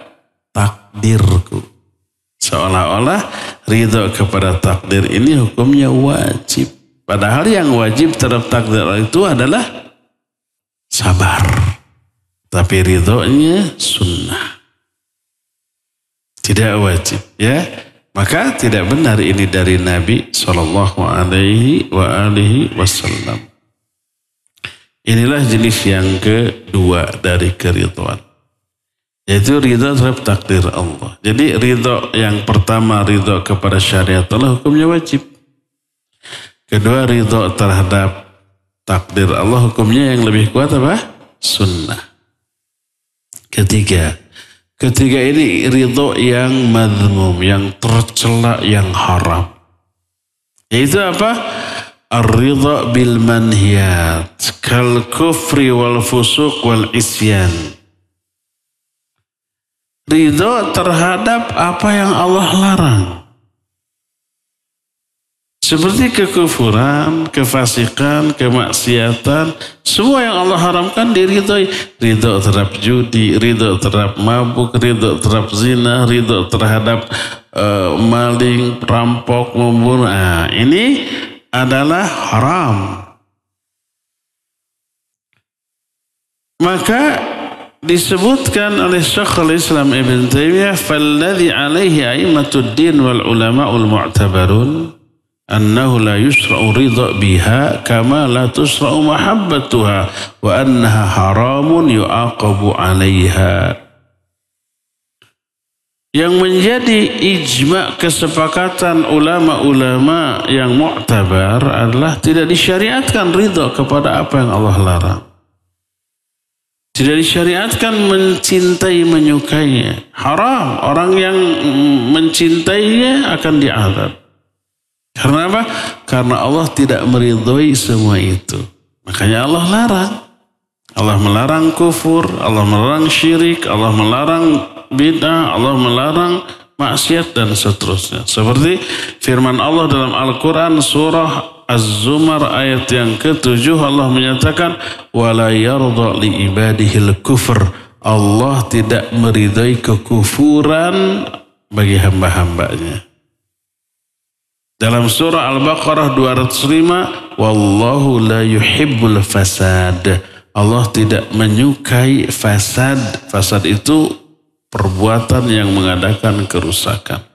takdirku. Seolah-olah ridho kepada takdir ini hukumnya wajib. Padahal yang wajib terhadap takdir itu adalah sabar, tapi ridhonya sunnah, tidak wajib, ya. Maka tidak benar ini dari Nabi SAW. Inilah jenis yang kedua dari keridhaan, yaitu ridho terhadap takdir Allah. Jadi ridho yang pertama, ridho kepada syariat Allah, hukumnya wajib. Kedua, ridho terhadap takdir Allah, hukumnya yang lebih kuat apa? Sunnah. Ketiga ini ridho yang madhmum, yang tercela, yang haram. Yaitu apa? Ar-ridho bil manhiyat, kal kufri wal fusuq wal isyan. Ridho terhadap apa yang Allah larang. Seperti kekufuran, kefasikan, kemaksiatan, semua yang Allah haramkan diridhoi. Ridho terhadap judi, ridho terhadap mabuk, ridho terhadap zina, ridho terhadap maling, perampok, membunuh. Nah, ini adalah haram. Maka disebutkan oleh Syekhul Islam Ibn Taimiyah, "Falladhi alaihi a'immatud din wal ulama'ul mu'tabarun annahu la yusra'u ridha biha kama la tusra'u mahabbatuha wa annaha haramun yu'aqabu 'alaiha." Yang menjadi ijma' kesepakatan ulama-ulama yang mu'tabar adalah tidak disyariatkan ridha kepada apa yang Allah larang. Tidak disyariatkan mencintai, menyukainya. Haram. Orang yang mencintainya akan diazab. Karena apa? Karena Allah tidak meridhoi semua itu. Makanya Allah larang. Allah melarang kufur, Allah melarang syirik, Allah melarang bid'ah, Allah melarang maksiat dan seterusnya. Seperti firman Allah dalam Al-Quran surah Az-Zumar ayat yang ke-7, Allah menyatakan wala yarda li ibadihil kufr. Allah tidak meridai kekufuran bagi hamba-hambanya. Dalam surah Al-Baqarah 205, wallahu la yuhibbul fasad. Allah tidak menyukai fasad. Fasad itu perbuatan yang mengadakan kerusakan.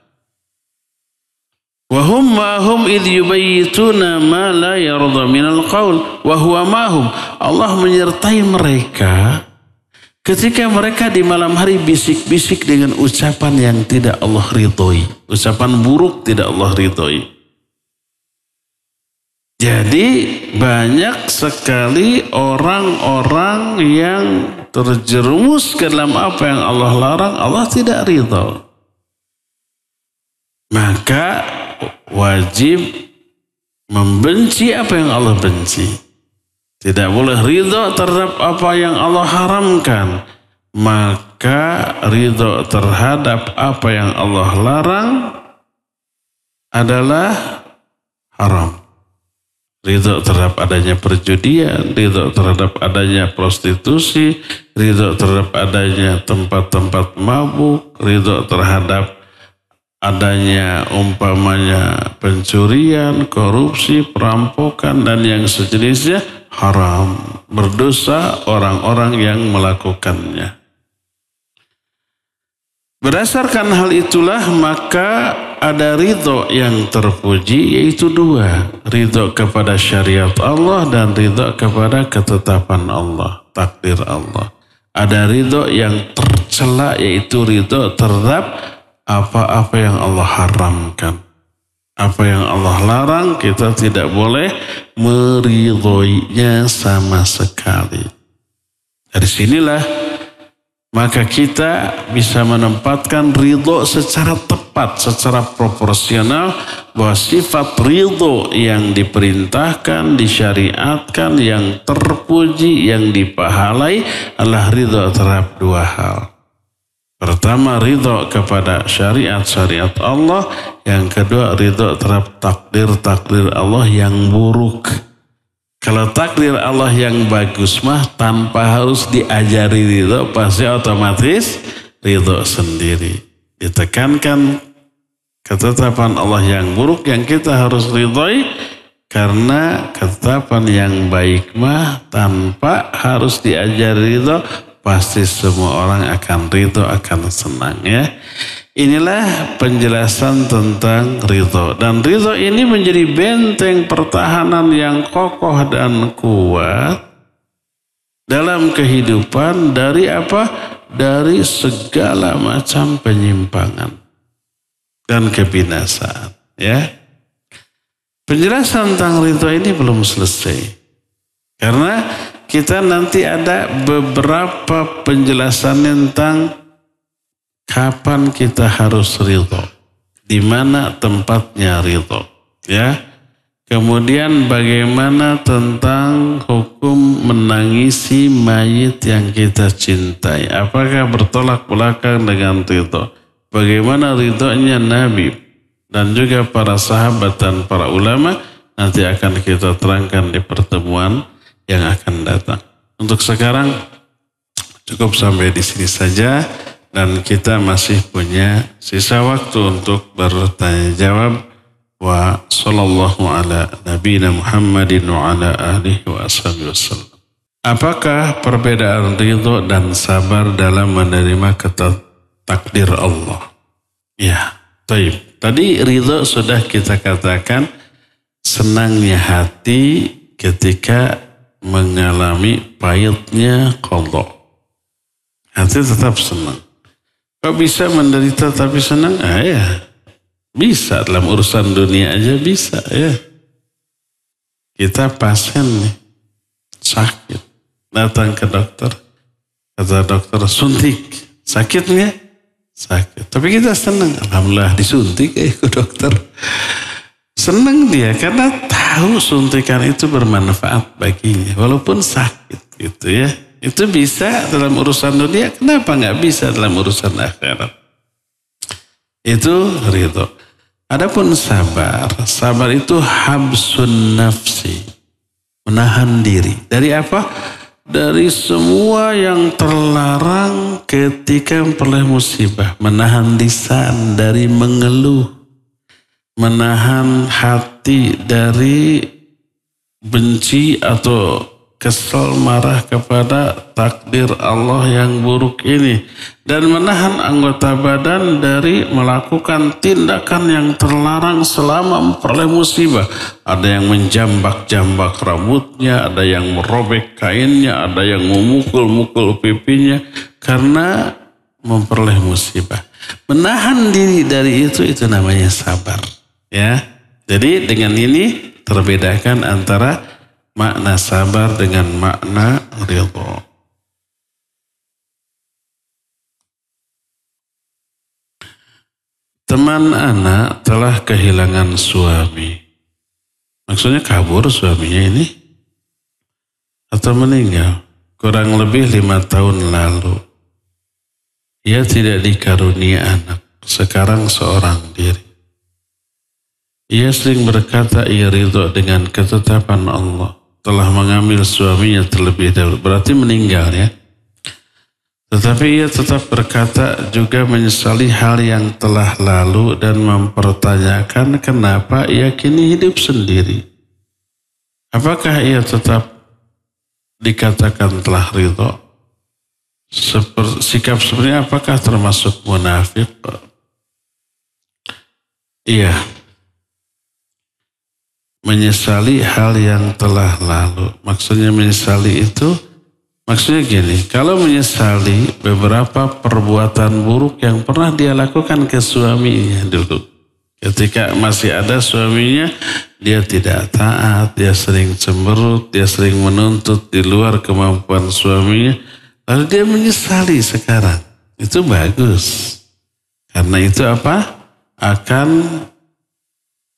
Wahum ma'hum idh yubayyituna ma la yarda minal qaul wa huwa ma'hum. Allah menyertai mereka ketika mereka di malam hari bisik-bisik dengan ucapan yang tidak Allah ridhoi. Ucapan buruk tidak Allah ridhoi. Jadi banyak sekali orang-orang yang terjerumus ke dalam apa yang Allah larang, Allah tidak ridho. Maka wajib membenci apa yang Allah benci. Tidak boleh ridho terhadap apa yang Allah haramkan. Maka ridho terhadap apa yang Allah larang adalah haram. Ridho terhadap adanya perjudian, ridho terhadap adanya prostitusi, ridho terhadap adanya tempat-tempat mabuk, ridho terhadap adanya umpamanya pencurian, korupsi, perampokan, dan yang sejenisnya haram. Berdosa orang-orang yang melakukannya. Berdasarkan hal itulah maka ada ridho yang terpuji, yaitu dua. Ridho kepada syariat Allah dan ridho kepada ketetapan Allah, takdir Allah. Ada ridho yang tercela, yaitu ridho terhadap apa-apa yang Allah haramkan. Apa yang Allah larang kita tidak boleh meridhoinya sama sekali. Dari sinilah maka kita bisa menempatkan ridho secara tepat, secara proporsional, bahwa sifat ridho yang diperintahkan, disyariatkan, yang terpuji, yang dipahalai adalah ridho terhadap dua hal. Pertama, ridho kepada syariat-syariat Allah. Yang kedua, ridho terhadap takdir-takdir Allah yang buruk. Kalau takdir Allah yang bagus mah tanpa harus diajari ridho, pasti otomatis ridho sendiri. Ditekankan ketetapan Allah yang buruk yang kita harus ridhoi, karena ketetapan yang baik mah tanpa harus diajari ridho, pasti semua orang akan ridho, akan senang ya. Inilah penjelasan tentang ridho. Dan ridho ini menjadi benteng pertahanan yang kokoh dan kuat dalam kehidupan dari apa? Dari segala macam penyimpangan dan kebinasaan. Ya. Penjelasan tentang ridho ini belum selesai. Karena kita nanti ada beberapa penjelasan tentang kapan kita harus ridho, di mana tempatnya ridho, ya. Kemudian bagaimana tentang hukum menangisi mayit yang kita cintai, apakah bertolak belakang dengan ridho? Bagaimana ridhonya Nabi dan juga para sahabat dan para ulama nanti akan kita terangkan di pertemuan yang akan datang. Untuk sekarang cukup sampai di sini saja dan kita masih punya sisa waktu untuk bertanya jawab. Wa sallallahu ala nabiyina Muhammadin wa ala alihi wa ashabihi wasallam. Apakah perbedaan ridho dan sabar dalam menerima takdir Allah? Ya, taib. Tadi ridho sudah kita katakan senangnya hati ketika mengalami pahitnya qadha. Hati tetap senang. Kok bisa menderita tapi senang? Ya, bisa dalam urusan dunia aja bisa ya. Kita pasien nih, sakit. Datang ke dokter, kata dokter suntik, sakit nggak? Sakit. Tapi kita senang, alhamdulillah disuntik ke dokter. Senang dia karena tahu suntikan itu bermanfaat baginya, walaupun sakit gitu ya. Itu bisa dalam urusan dunia, kenapa nggak bisa dalam urusan akhirat? Itu ridho. Adapun sabar, sabar itu habsun nafsi, menahan diri. Dari apa? Dari semua yang terlarang ketika memperoleh musibah. Menahan lisan dari mengeluh. Menahan hati dari benci atau kesal marah kepada takdir Allah yang buruk ini. Dan menahan anggota badan dari melakukan tindakan yang terlarang selama memperoleh musibah. Ada yang menjambak-jambak rambutnya, ada yang merobek kainnya, ada yang memukul-mukul pipinya karena memperoleh musibah. Menahan diri dari itu namanya sabar. Ya, jadi dengan ini terbedakan antara makna sabar dengan makna ridho. Teman anak telah kehilangan suami. Maksudnya kabur suaminya ini atau meninggal kurang lebih 5 tahun lalu. Ia tidak dikaruniai anak, sekarang seorang diri. Ia sering berkata ia ridho dengan ketetapan Allah. Telah mengambil suaminya terlebih dahulu. Berarti meninggal ya. Tetapi ia tetap berkata juga menyesali hal yang telah lalu dan mempertanyakan kenapa ia kini hidup sendiri. Apakah ia tetap dikatakan telah ridho? Sikap seperti apakah termasuk munafik? Iya. Menyesali hal yang telah lalu. Maksudnya menyesali itu, maksudnya gini, kalau menyesali beberapa perbuatan buruk yang pernah dia lakukan ke suaminya dulu. Ketika masih ada suaminya, dia tidak taat, dia sering cemberut, dia sering menuntut di luar kemampuan suaminya. Lalu dia menyesali sekarang. Itu bagus. Karena itu apa? Akan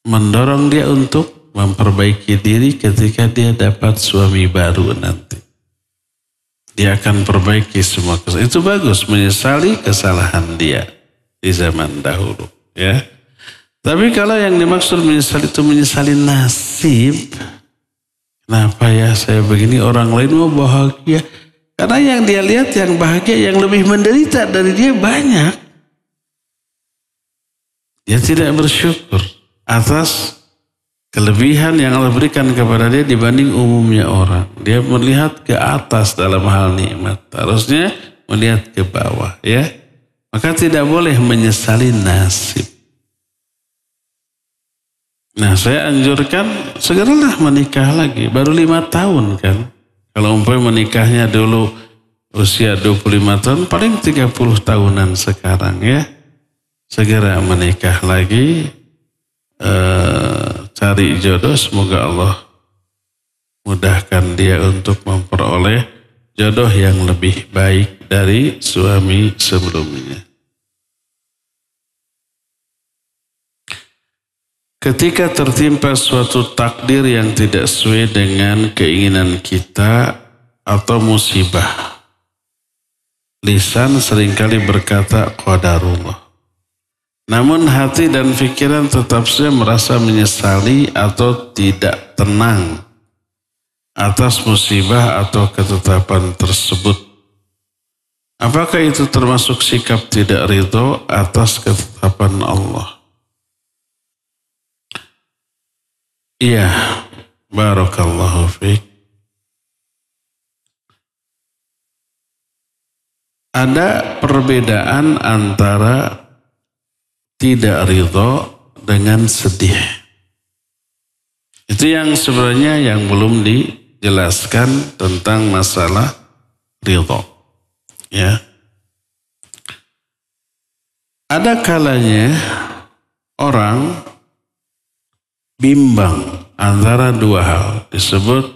mendorong dia untuk memperbaiki diri ketika dia dapat suami baru nanti. Dia akan perbaiki semua kesalahan. Itu bagus, menyesali kesalahan dia di zaman dahulu. Ya. Tapi kalau yang dimaksud menyesali itu menyesali nasib. Kenapa ya saya begini, orang lain mau bahagia. Karena yang dia lihat yang bahagia, yang lebih menderita dari dia banyak. Dia tidak bersyukur atas kelebihan yang Allah berikan kepada dia dibanding umumnya orang. Dia melihat ke atas dalam hal nikmat. Harusnya melihat ke bawah. Ya. Maka tidak boleh menyesali nasib. Nah, saya anjurkan segeralah menikah lagi. Baru 5 tahun kan. Kalau umpamanya menikahnya dulu usia 25 tahun, paling 30 tahunan sekarang ya. Segera menikah lagi. Cari jodoh, semoga Allah mudahkan dia untuk memperoleh jodoh yang lebih baik dari suami sebelumnya. Ketika tertimpa suatu takdir yang tidak sesuai dengan keinginan kita atau musibah, lisan seringkali berkata qadarullah. Namun hati dan pikiran tetap saja merasa menyesali atau tidak tenang atas musibah atau ketetapan tersebut. Apakah itu termasuk sikap tidak ridho atas ketetapan Allah? Iya, barakallahu fiik. Ada perbedaan antara tidak ridho dengan sedih. Itu yang sebenarnya yang belum dijelaskan tentang masalah ridho. Ya. Ada kalanya orang bimbang antara dua hal, disebut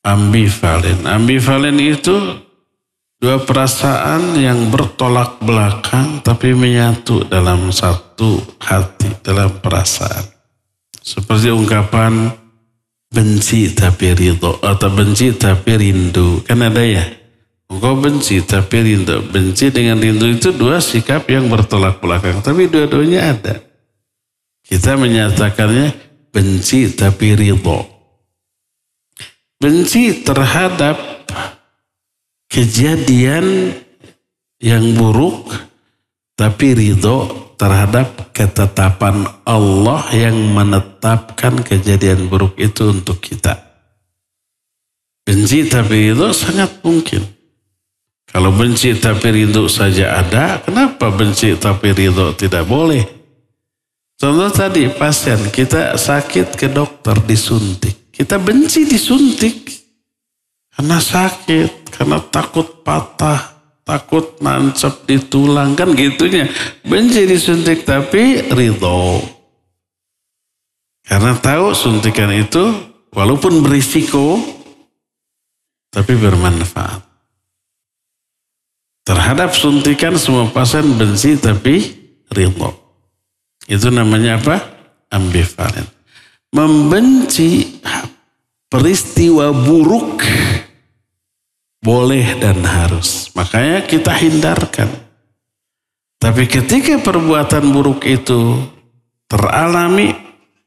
ambivalen. Ambivalen itu dua perasaan yang bertolak belakang tapi menyatu dalam satu hati, dalam perasaan. Seperti ungkapan benci tapi ridho atau benci tapi rindu. Kan ada ya? Engkau benci tapi rindu. Benci dengan rindu itu dua sikap yang bertolak belakang. Tapi dua-duanya ada. Kita menyatakannya benci tapi ridho. Benci terhadap kejadian yang buruk, tapi ridho terhadap ketetapan Allah yang menetapkan kejadian buruk itu untuk kita. Benci tapi ridho sangat mungkin. Kalau benci tapi ridho saja ada, kenapa benci tapi ridho tidak boleh? Contoh tadi pasien kita sakit ke dokter disuntik. Kita benci disuntik karena sakit, karena takut patah, takut nancep di tulang, kan gitunya. Benci disuntik tapi ridho. Karena tahu suntikan itu walaupun berisiko tapi bermanfaat. Terhadap suntikan semua pasien benci tapi ridho. Itu namanya apa? Ambivalen. Membenci peristiwa buruk boleh dan harus. Makanya kita hindarkan. Tapi ketika perbuatan buruk itu teralami,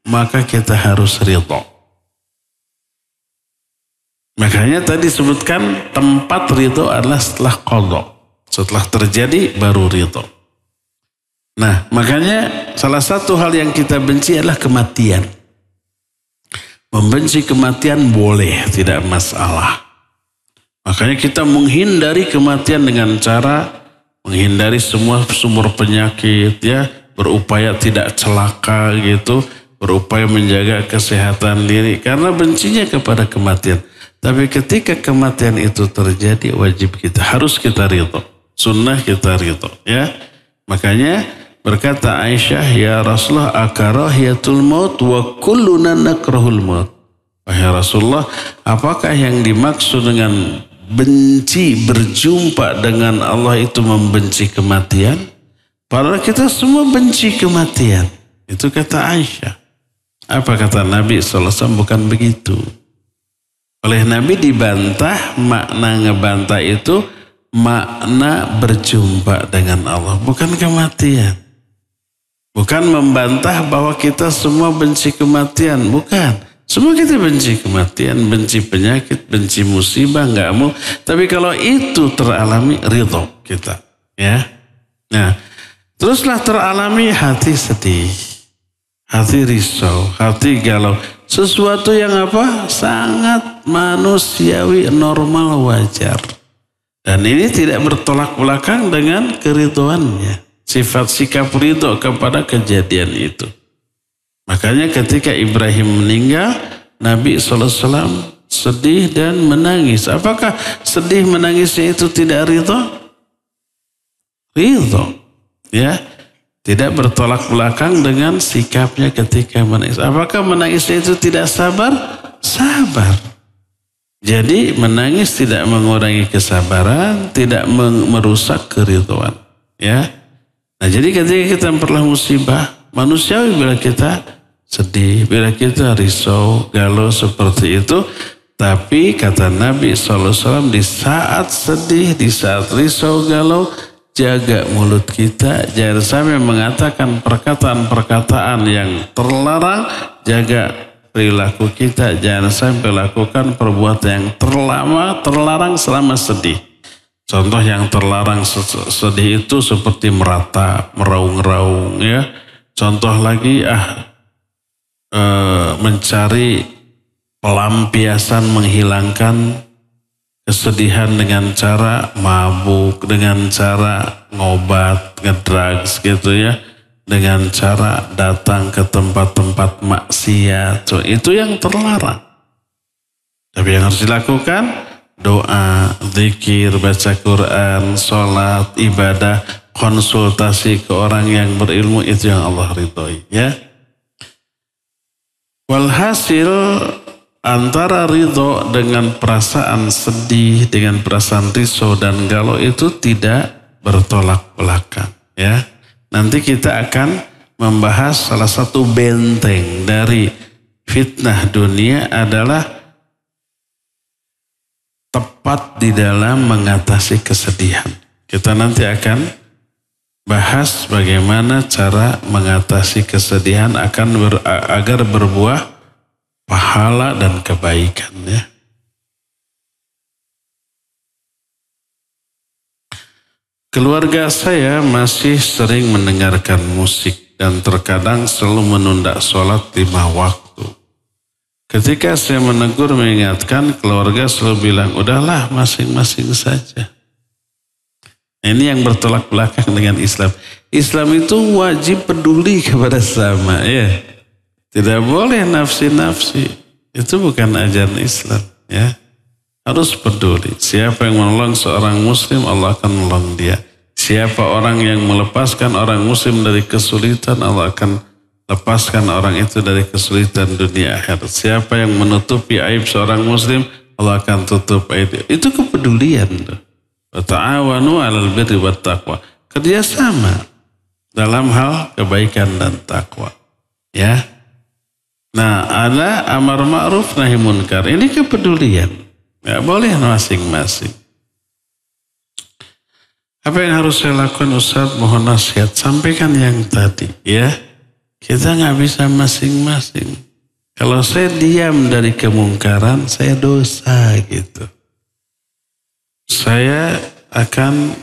maka kita harus ridho. Makanya tadi sebutkan tempat ridho adalah setelah qadha. Setelah terjadi baru ridho. Nah, makanya salah satu hal yang kita benci adalah kematian. Membenci kematian boleh, tidak masalah. Makanya kita menghindari kematian dengan cara menghindari semua sumber penyakit, ya, berupaya tidak celaka gitu, berupaya menjaga kesehatan diri karena bencinya kepada kematian. Tapi ketika kematian itu terjadi, wajib kita, harus kita ridho. Sunnah kita ridho, ya. Makanya berkata Aisyah, ya Rasulullah akarahiyatul maut wa kulluna nakrahul maut. Wahai Rasulullah, apakah yang dimaksud dengan benci berjumpa dengan Allah itu membenci kematian? Padahal kita semua benci kematian. Itu kata Aisyah. Apa kata Nabi SAW? Bukan begitu. Oleh Nabi dibantah, makna ngebantah itu makna berjumpa dengan Allah, bukan kematian. Bukan membantah bahwa kita semua benci kematian, bukan. Semua kita benci kematian, benci penyakit, benci musibah, enggak mau. Tapi kalau itu teralami, ridho kita, ya. Nah, teruslah teralami hati sedih, hati risau, hati galau. Sesuatu yang apa? Sangat manusiawi, normal, wajar. Dan ini tidak bertolak belakang dengan keridhoannya. Sifat sikap ridho kepada kejadian itu. Makanya ketika Ibrahim meninggal, Nabi SAW sedih dan menangis. Apakah sedih menangisnya itu tidak ridho? Ridho. Ya. Tidak bertolak belakang dengan sikapnya ketika menangis. Apakah menangisnya itu tidak sabar? Sabar. Jadi menangis tidak mengurangi kesabaran, tidak merusak keridhoan. Ya. Nah, jadi ketika kita memperoleh musibah, manusiawi bila kita sedih, bila kita risau, galau seperti itu. Tapi kata Nabi SAW, di saat sedih, di saat risau, galau, jaga mulut kita, jangan sampai mengatakan perkataan-perkataan yang terlarang, jaga perilaku kita, jangan sampai lakukan perbuatan yang terlarang selama sedih. Contoh yang terlarang sedih itu seperti meratap, meraung-raung ya. Contoh lagi mencari pelampiasan menghilangkan kesedihan dengan cara mabuk, dengan cara ngobat, ngedrugs gitu ya, dengan cara datang ke tempat-tempat maksiat. So, itu yang terlarang. Tapi yang harus dilakukan doa, zikir, baca Quran, sholat, ibadah, konsultasi ke orang yang berilmu, itu yang Allah ridhoi ya. Walhasil antara ridho dengan perasaan sedih, dengan perasaan risau dan galau itu tidak bertolak belakang ya. Nanti kita akan membahas salah satu benteng dari fitnah dunia adalah tepat di dalam mengatasi kesedihan. Kita nanti akan bahas bagaimana cara mengatasi kesedihan agar berbuah pahala dan kebaikan ya. Keluarga saya masih sering mendengarkan musik dan terkadang selalu menunda sholat 5 waktu. Ketika saya menegur mengingatkan, keluarga selalu bilang, udahlah masing-masing saja. Ini yang bertolak belakang dengan Islam. Islam itu wajib peduli kepada sama ya. Tidak boleh nafsi-nafsi. Itu bukan ajaran Islam ya. Harus peduli. Siapa yang menolong seorang muslim, Allah akan menolong dia. Siapa orang yang melepaskan orang muslim dari kesulitan, Allah akan lepaskan orang itu dari kesulitan dunia akhirat. Siapa yang menutupi aib seorang muslim, Allah akan tutup aib. Itu kepedulian. Wa ta'awanu 'alal birri wat taqwa. Kerjasama dalam hal kebaikan dan takwa. Ya. Nah, ada amar ma'ruf nahi munkar. Ini kepedulian. Nggak boleh masing-masing. Apa yang harus saya lakukan Ustaz? Mohon nasihat. Sampaikan yang tadi ya. Kita nggak bisa masing-masing. Kalau saya diam dari kemungkaran, saya dosa gitu. Saya akan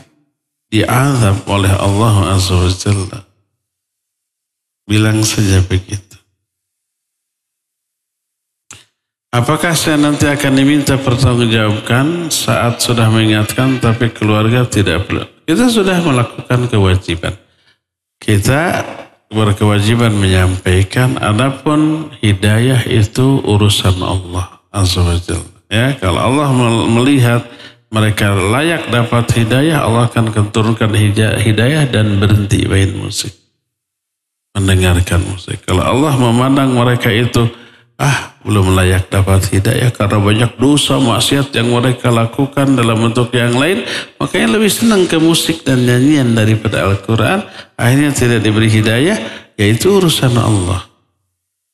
diazab oleh Allah Azza wa Jalla. Bilang saja begitu. Apakah saya nanti akan diminta pertanggungjawabkan saat sudah mengingatkan tapi keluarga tidak perlu? Kita sudah melakukan kewajiban. Kita berkewajiban menyampaikan, adapun hidayah itu urusan Allah Azza wa Jalla. Ya, kalau Allah melihat mereka layak dapat hidayah, Allah akan turunkan hidayah dan berhenti main musik, mendengarkan musik. Kalau Allah memandang mereka itu belum layak dapat hidayah karena banyak dosa maksiat yang mereka lakukan dalam bentuk yang lain, makanya lebih senang ke musik dan nyanyian daripada Al-Quran, akhirnya tidak diberi hidayah, yaitu urusan Allah.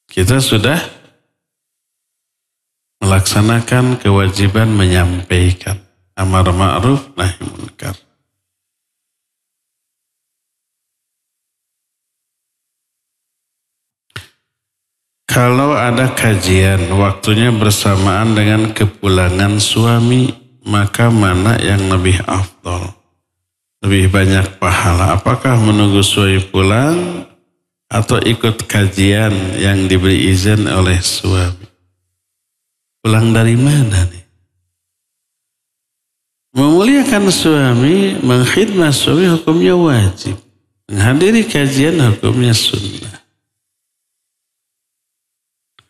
Kita sudah melaksanakan kewajiban menyampaikan amar ma'ruf nahi munkar. Kalau ada kajian waktunya bersamaan dengan kepulangan suami, maka mana yang lebih afdal? Lebih banyak pahala? Apakah menunggu suami pulang atau ikut kajian yang diberi izin oleh suami? Pulang dari mana nih? Memuliakan suami, mengkhidmat suami hukumnya wajib. Menghadiri kajian hukumnya sunnah.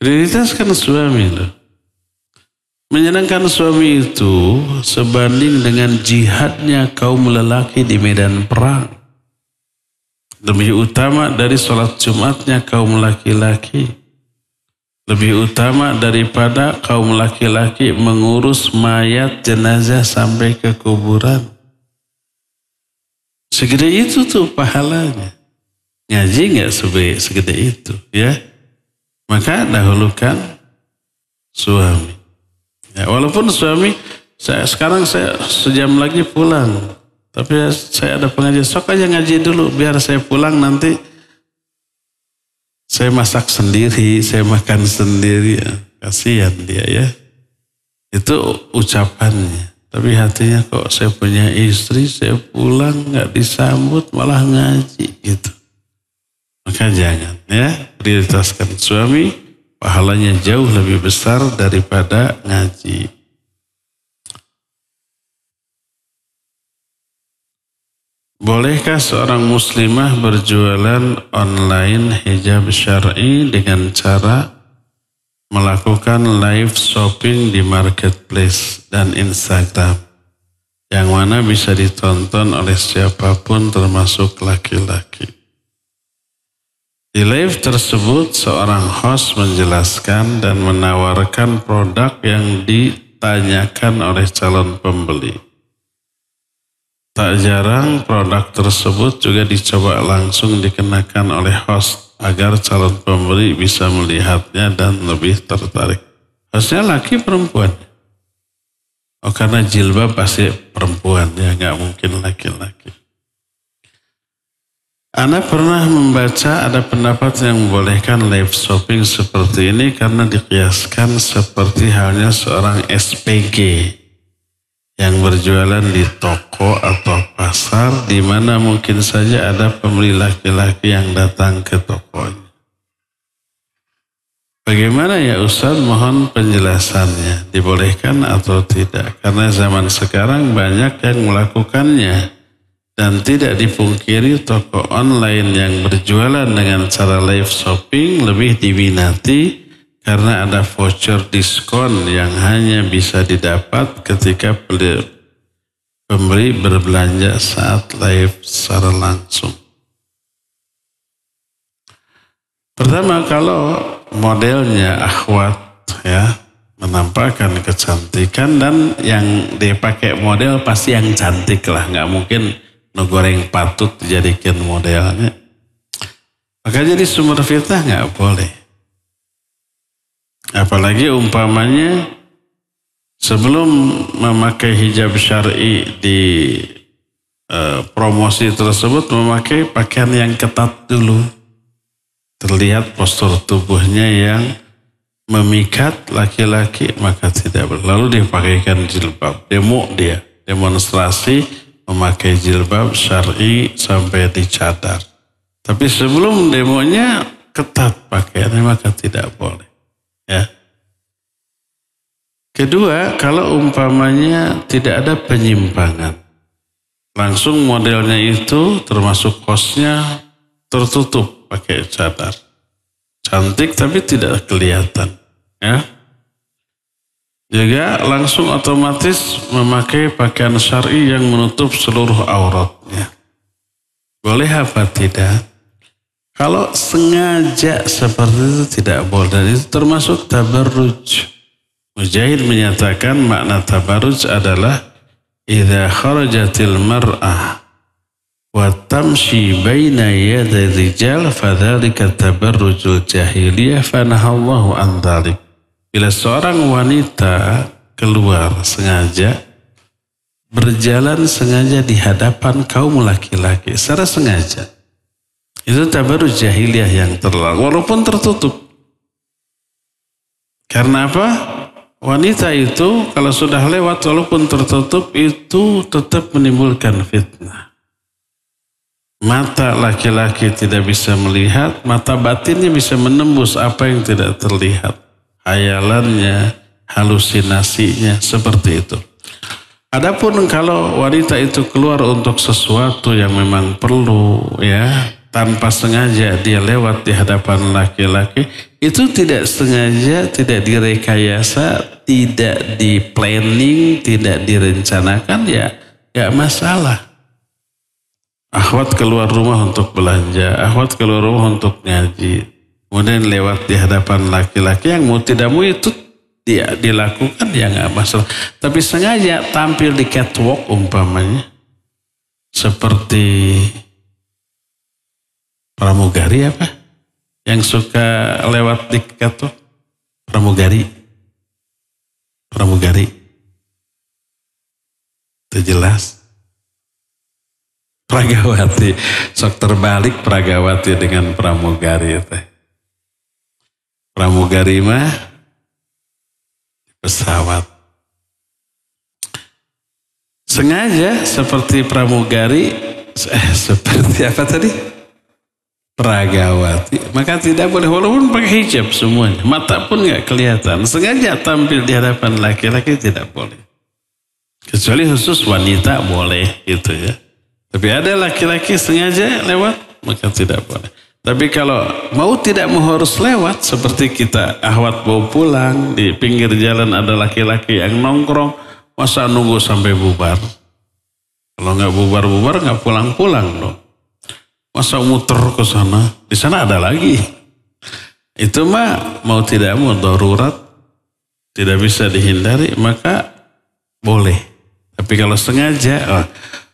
Prioritaskan suami loh. Menyenangkan suami itu sebanding dengan jihadnya kaum lelaki di medan perang. Lebih utama dari sholat Jumatnya kaum laki-laki. Lebih utama daripada kaum laki-laki mengurus mayat jenazah sampai ke kuburan. Segede itu tuh pahalanya. Ngaji gak segede itu ya. Maka dahulukan suami. Ya, walaupun suami, sekarang saya sejam lagi pulang. Tapi saya ada pengajian, sok aja ngaji dulu, biar saya pulang nanti saya masak sendiri, saya makan sendiri. Ya, kasihan dia ya. Itu ucapannya. Tapi hatinya kok saya punya istri, saya pulang nggak disambut malah ngaji gitu. Maka jangan ya, prioritaskan suami, pahalanya jauh lebih besar daripada ngaji. Bolehkah seorang muslimah berjualan online hijab syar'i dengan cara melakukan live shopping di marketplace dan Instagram yang mana bisa ditonton oleh siapapun termasuk laki-laki? Di live tersebut seorang host menjelaskan dan menawarkan produk yang ditanyakan oleh calon pembeli. Tak jarang produk tersebut juga dicoba langsung dikenakan oleh host agar calon pembeli bisa melihatnya dan lebih tertarik. Hostnya laki perempuan? Oh, karena jilbab pasti perempuan ya, nggak mungkin laki-laki. Ana pernah membaca ada pendapat yang membolehkan live shopping seperti ini karena dikiaskan seperti halnya seorang SPG yang berjualan di toko atau pasar di mana mungkin saja ada pembeli laki-laki yang datang ke tokonya. Bagaimana ya Ustaz, mohon penjelasannya, dibolehkan atau tidak? Karena zaman sekarang banyak yang melakukannya dan tidak dipungkiri toko online yang berjualan dengan cara live shopping lebih diminati karena ada voucher diskon yang hanya bisa didapat ketika pembeli berbelanja saat live secara langsung. Pertama, kalau modelnya akhwat ya, menampakkan kecantikan dan yang dipakai model pasti yang cantik lah, nggak mungkin goreng patut dijadikan modelnya. Maka jadi sumber fitnah nggak boleh. Apalagi umpamanya sebelum memakai hijab syar'i di promosi tersebut memakai pakaian yang ketat dulu. Terlihat postur tubuhnya yang memikat laki-laki, maka tidak boleh. Lalu dipakaikan jilbab, demonstrasi memakai jilbab syar'i sampai dicadar. Tapi sebelum demonya ketat pakaiannya, maka tidak boleh. Ya. Kedua, kalau umpamanya tidak ada penyimpangan, langsung modelnya itu termasuk kosnya tertutup pakai cadar, cantik tapi tidak kelihatan, ya. Juga langsung otomatis memakai pakaian syar'i yang menutup seluruh auratnya. Boleh apa tidak? Kalau sengaja seperti itu tidak boleh, dan itu termasuk tabarruj. Mujahid menyatakan makna tabarruj adalah idza kharajatil mar'ah wa tamshi baina yaday rijal fadzalika tabarrujul jahiliyah fanahallahu an dzalik. Bila seorang wanita keluar sengaja, berjalan sengaja di hadapan kaum laki-laki secara sengaja, itu tabarruj jahiliyah yang terlarang walaupun tertutup. Karena apa? Wanita itu kalau sudah lewat walaupun tertutup itu tetap menimbulkan fitnah. Mata laki-laki tidak bisa melihat, mata batinnya bisa menembus apa yang tidak terlihat. Hayalannya, halusinasinya, seperti itu. Adapun kalau wanita itu keluar untuk sesuatu yang memang perlu, ya, tanpa sengaja dia lewat di hadapan laki-laki, itu tidak sengaja, tidak direkayasa, tidak di planning, tidak direncanakan, ya gak masalah. Akhwat keluar rumah untuk belanja, akhwat keluar rumah untuk ngaji, kemudian lewat di hadapan laki-laki yang mau tidak mau itu dia dilakukan, ya gak masalah. Tapi sengaja tampil di catwalk umpamanya, seperti pramugari apa? Yang suka lewat di catwalk? Pramugari. Itu jelas. Pragawati. Sok terbalik Pragawati dengan pramugari teh. Pramugari mah pesawat. Sengaja seperti pramugari, seperti apa tadi? Pragawati. Maka tidak boleh, walaupun pakai hijab semuanya. Mata pun nggak kelihatan. Sengaja tampil di hadapan laki-laki tidak boleh. Kecuali khusus wanita boleh gitu ya. Tapi ada laki-laki sengaja lewat, maka tidak boleh. Tapi kalau mau tidak mau harus lewat, seperti kita ahwat mau pulang, di pinggir jalan ada laki-laki yang nongkrong, masa nunggu sampai bubar? Kalau nggak bubar-bubar nggak pulang-pulang dong. Masa muter ke sana? Di sana ada lagi. Itu mah mau tidak mau darurat, tidak bisa dihindari, maka boleh. Tapi kalau sengaja,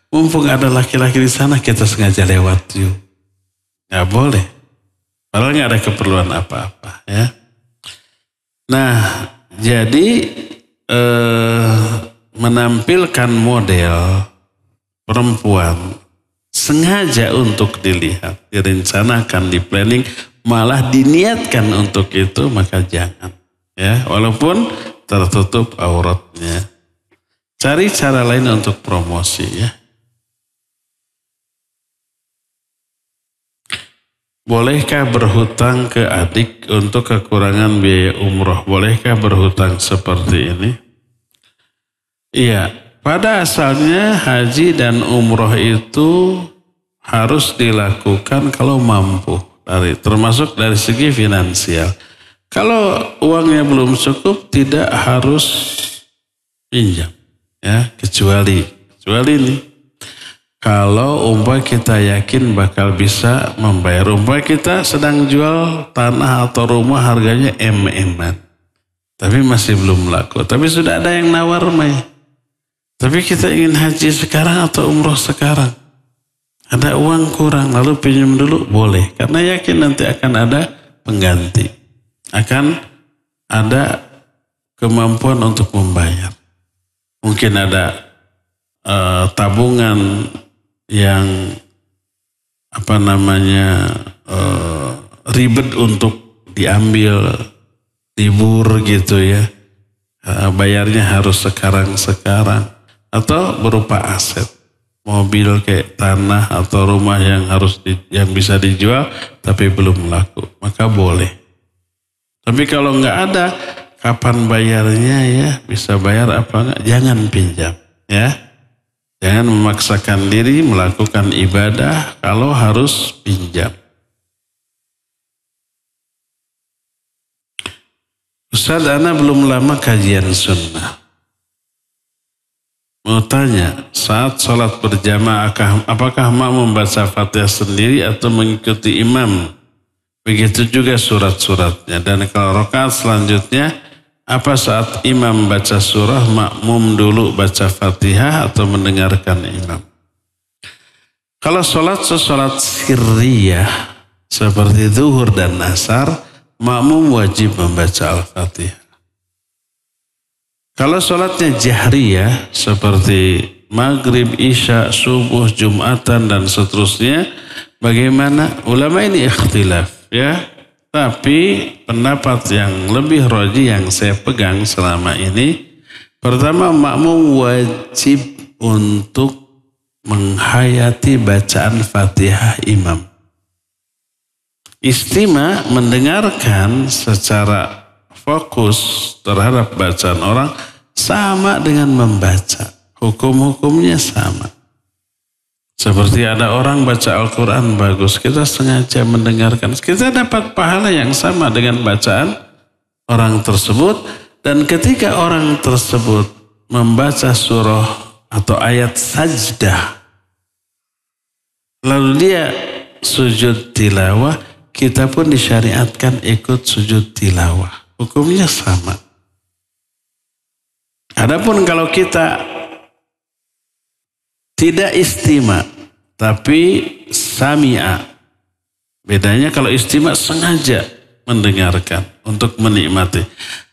mumpung ada laki-laki di sana, kita sengaja lewat yuk. Nggak boleh. Padahal nggak ada keperluan apa-apa ya. Nah, jadi menampilkan model perempuan sengaja untuk dilihat, direncanakan, diplanning, malah diniatkan untuk itu, maka jangan. Ya, walaupun tertutup auratnya. Cari cara lain untuk promosi ya. Bolehkah berhutang ke adik untuk kekurangan biaya umroh? Bolehkah berhutang seperti ini? Iya, pada asalnya haji dan umroh itu harus dilakukan kalau mampu, termasuk dari segi finansial. Kalau uangnya belum cukup, tidak harus pinjam, ya, kecuali ini. Kalau umpamanya kita yakin bakal bisa membayar, umpamanya kita sedang jual tanah atau rumah harganya M-an, tapi masih belum laku, tapi sudah ada yang nawar Mai. Tapi kita ingin haji sekarang atau umroh sekarang, ada uang kurang, lalu pinjam dulu, boleh, karena yakin nanti akan ada pengganti, akan ada kemampuan untuk membayar. Mungkin ada tabungan yang ribet untuk diambil, libur gitu ya, bayarnya harus sekarang, atau berupa aset, mobil kayak tanah atau rumah yang bisa dijual tapi belum laku, maka boleh. Tapi kalau nggak ada, kapan bayarnya ya, bisa bayar apa enggak, jangan pinjam ya. Jangan memaksakan diri melakukan ibadah kalau harus pinjam. Ustaz, ana belum lama kajian sunnah. Mau tanya, saat sholat berjamaah, apakah makmum membaca Fatihah sendiri atau mengikuti imam? Begitu juga surat-suratnya. Dan kalau rakaat selanjutnya, apa saat imam baca surah, makmum dulu baca Fatihah atau mendengarkan imam? Kalau sholat sirriyah seperti zuhur dan asar, makmum wajib membaca Al-Fatihah. Kalau sholatnya jahriyah seperti maghrib, isya, subuh, jumatan dan seterusnya, bagaimana? Ulama ini ikhtilaf ya. Tapi pendapat yang lebih rajih yang saya pegang selama ini, pertama, makmum wajib untuk menghayati bacaan Fatihah imam. Istima, mendengarkan secara fokus terhadap bacaan orang, sama dengan membaca. Hukum-hukumnya sama. Seperti ada orang baca Al-Quran bagus, kita sengaja mendengarkan, kita dapat pahala yang sama dengan bacaan orang tersebut. Dan ketika orang tersebut membaca surah atau ayat sajdah, lalu dia sujud tilawah, kita pun disyariatkan ikut sujud tilawah. Hukumnya sama. Adapun kalau kita tidak istima, tapi sami'a. Bedanya kalau istima sengaja mendengarkan untuk menikmati.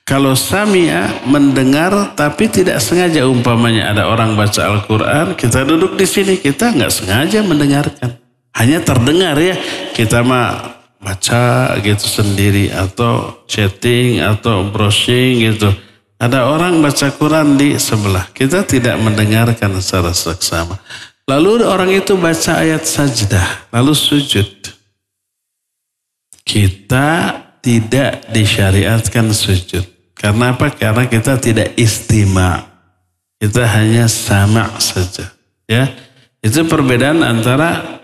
Kalau sami'a mendengar tapi tidak sengaja, umpamanya ada orang baca Al-Quran, kita duduk di sini, kita nggak sengaja mendengarkan. Hanya terdengar ya, kita mah baca gitu sendiri atau chatting atau browsing gitu. Ada orang baca Quran di sebelah, kita tidak mendengarkan secara seksama. Lalu orang itu baca ayat sajdah, lalu sujud. Kita tidak disyariatkan sujud. Karena apa? Karena kita tidak istima'. Kita hanya sama' saja. Ya, itu perbedaan antara